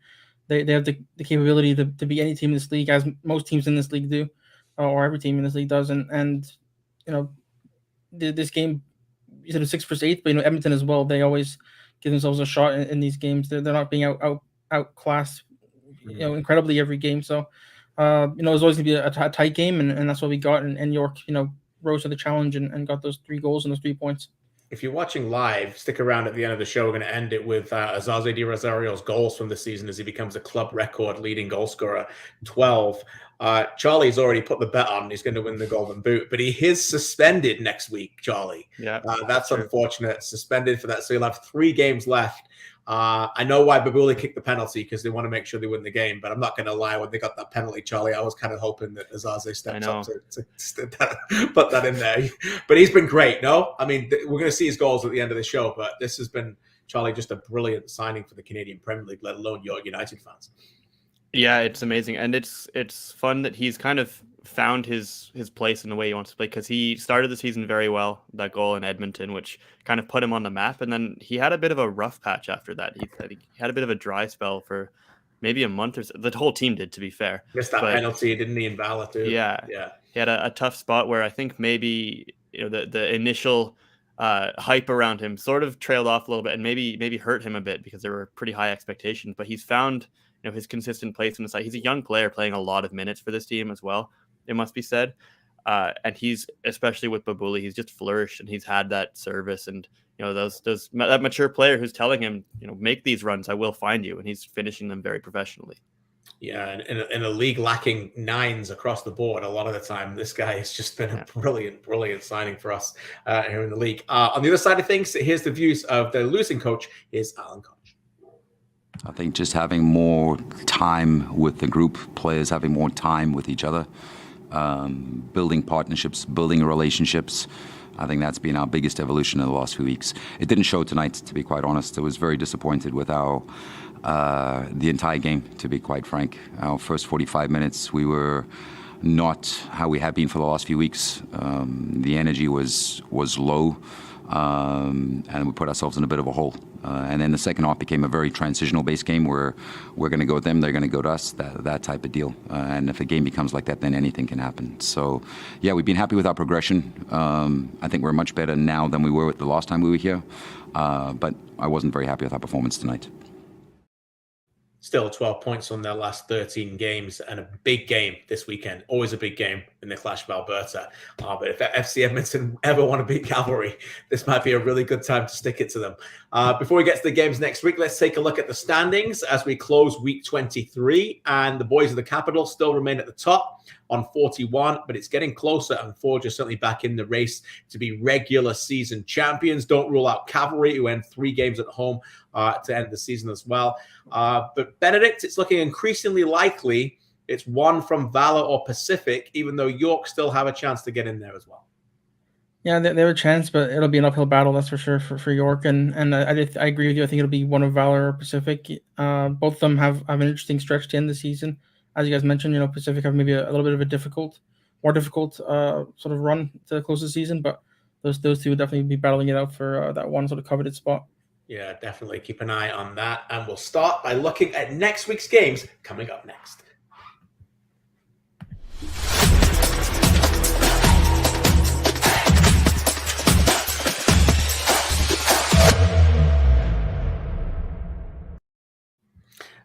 they have the capability to beat any team in this league, as most teams in this league do, or every team in this league does. And this game, you said it was 6th versus 8th, but Edmonton as well. They always give themselves a shot in these games. They're not being outclassed, incredibly every game. So. It was always going to be a tight game, and that's what we got. And York, rose to the challenge and got those 3 goals and those 3 points. If you're watching live, stick around at the end of the show. We're going to end it with Azaze Di Rosario's goals from the season as he becomes a club record leading goal scorer, 12. Charlie's already put the bet on he's going to win the Golden Boot, but he is suspended next week, Charlie. Yeah, that's unfortunate. Suspended for that. So he'll have 3 games left. I know why Babouli kicked the penalty, because they want to make sure they win the game, but I'm not going to lie, when they got that penalty, Charlie, I was kind of hoping that Azaze steps up to put that in there. But he's been great, no? I mean, we're going to see his goals at the end of the show, but this has been, Charlie, just a brilliant signing for the Canadian Premier League, let alone York United fans. Yeah, it's amazing, and it's fun that he's kind of found his place in the way he wants to play, because he started the season very well, that goal in Edmonton, which kind of put him on the map, and then he had a bit of a rough patch after that. He had a bit of a dry spell for maybe a month or so. The whole team did, to be fair. Missed that But penalty, didn't he, in Valour too? yeah, Yeah. he had a tough spot where I think maybe the initial hype around him sort of trailed off a little bit, and maybe hurt him a bit because there were pretty high expectations. But he's found his consistent place in the side. He's a young player playing a lot of minutes for this team as well, it must be said. And he's, especially with Babouli, he's just flourished, and he's had that service and that mature player who's telling him, make these runs, I will find you, and he's finishing them very professionally. Yeah, and in a league lacking nines across the board, a lot of the time, this guy has just been a brilliant signing for us here in the league. On the other side of things, here's the views of the losing coach, is Alan Koch. I think just having more time with the group, players having more time with each other, building partnerships, building relationships. I think that's been our biggest evolution in the last few weeks. It didn't show tonight, to be quite honest. I was very disappointed with the entire game, to be quite frank. Our first 45 minutes, we were not how we have been for the last few weeks. The energy was low, and we put ourselves in a bit of a hole. And then the second half became a very transitional-based game where we're going to go at them, they're going to go to us, that type of deal. And if a game becomes like that, then anything can happen. So, yeah, we've been happy with our progression. I think we're much better now than we were the last time we were here. But I wasn't very happy with our performance tonight. Still 12 points on their last 13 games, and a big game this weekend. Always a big game in the Clash of Alberta. But if FC Edmonton ever want to beat Cavalry, this might be a really good time to stick it to them. Before we get to the games next week, let's take a look at the standings as we close week 23. And the boys of the capital still remain at the top on 41, but it's getting closer, and Forge are certainly back in the race to be regular season champions. Don't rule out Cavalry, who end 3 games at home to end the season as well. But Benedict, it's looking increasingly likely it's one from Valour or Pacific, even though York still have a chance to get in there as well. Yeah, they have a chance, but it'll be an uphill battle, that's for sure, for York. And I agree with you. I think it'll be one of Valour or Pacific. Both of them have an interesting stretch to end the season. As you guys mentioned, Pacific have maybe a little bit of a more difficult sort of run to close the season, but those two will definitely be battling it out for that one sort of coveted spot. Yeah, definitely keep an eye on that. And we'll start by looking at next week's games coming up next.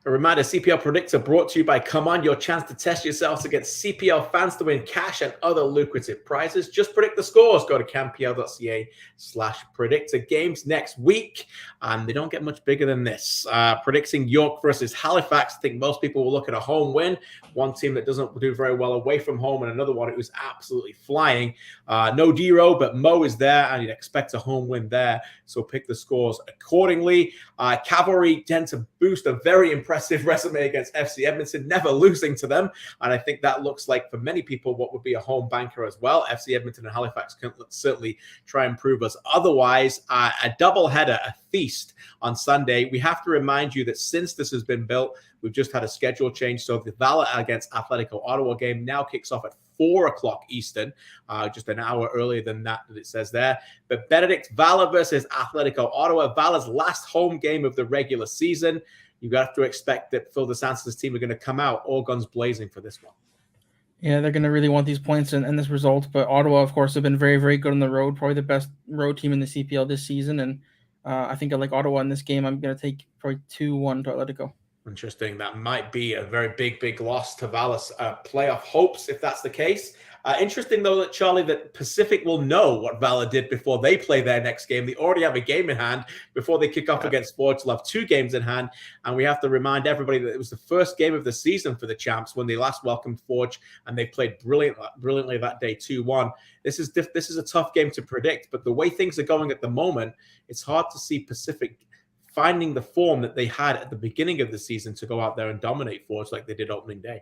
A reminder, CPL Predictor brought to you by ComeOn, your chance to test yourselves against CPL fans to win cash and other lucrative prizes. Just predict the scores. Go to CanPL.ca/predictor. Games next week, and they don't get much bigger than this. Predicting York versus Halifax. I think most people will look at a home win. One team that doesn't do very well away from home, and another one who's absolutely flying. No DeRo, but Mo is there, and you'd expect a home win there. So pick the scores accordingly. Cavalry tend to boost a very impressive resume against FC Edmonton, never losing to them. And I think that looks like, for many people, what would be a home banker as well. FC Edmonton and Halifax can certainly try and prove us otherwise. A doubleheader, a feast on Sunday. We have to remind you that since this has been built, we've just had a schedule change. So the Valour against Atlético Ottawa game now kicks off at 4 o'clock Eastern, just an hour earlier than that it says there. But Benedict, Valour versus Atlético Ottawa, Valour's last home game of the regular season. You have to expect that Phil DeSantis' team are going to come out all guns blazing for this one. Yeah, they're going to really want these points and this result. But Ottawa, of course, have been very, very good on the road. Probably the best road team in the CPL this season. And I think I like Ottawa in this game. I'm going to take probably 2-1 to Atlético. Interesting. That might be a very big loss to Valour's playoff hopes if that's the case. Interesting, though, that Charlie, that Pacific will know what Valour did before they play their next game. They already have a game in hand before they kick off against Forge. They'll have 2 games in hand. And we have to remind everybody that it was the first game of the season for the champs when they last welcomed Forge, and they played brilliantly that day, 2-1. This is a tough game to predict, but the way things are going at the moment, it's hard to see Pacific finding the form that they had at the beginning of the season to go out there and dominate Forge like they did opening day.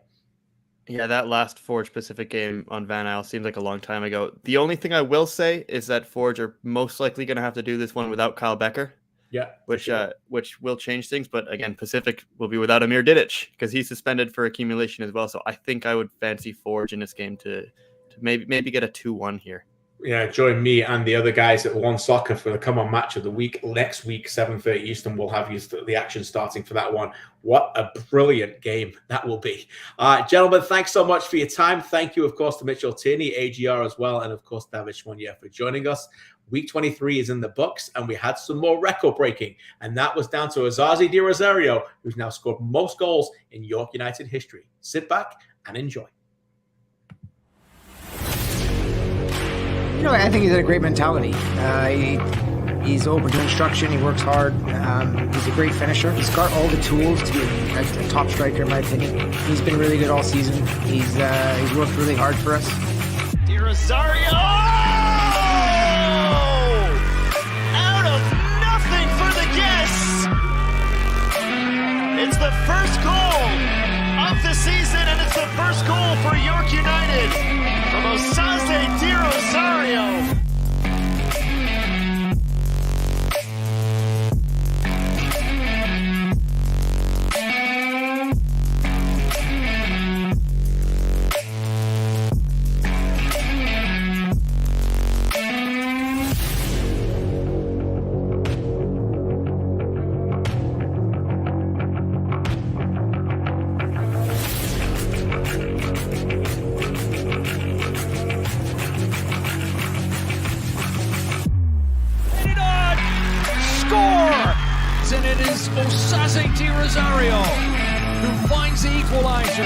Yeah, that last Forge Pacific game on Van Isle seems like a long time ago. The only thing I will say is that Forge are most likely going to have to do this one without Kyle Becker. Yeah, which will change things. But again, Pacific will be without Amir Didic because he's suspended for accumulation as well. So I think I would fancy Forge in this game to maybe get a 2-1 here. Yeah, join me and the other guys at One Soccer for the ComeOn match of the week. Next week, 7:30 Eastern, we'll have the action starting for that one. What a brilliant game that will be. Gentlemen, thanks so much for your time. Thank you, of course, to Mitchell Tierney, AGR as well, and of course, David Choinière for joining us. Week 23 is in the books, and we had some more record breaking, and that was down to Azazi Di Rosario, who's now scored most goals in York United history. Sit back and enjoy. I think he's got a great mentality. He's open to instruction. He works hard. He's a great finisher. He's got all the tools to be a top striker, in my opinion. He's been really good all season. He's worked really hard for us. Di Rosario! Out of nothing for the guests! It's the first goal of the season, and it's the first goal for York United from Osaze Di Rosario. And it is Osaze Di Rosario who finds the equalizer.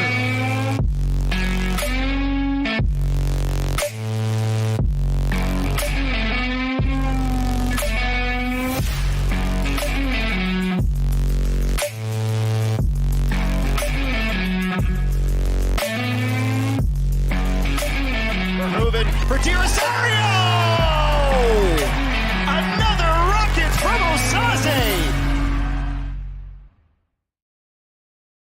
We're moving for Di Rosario!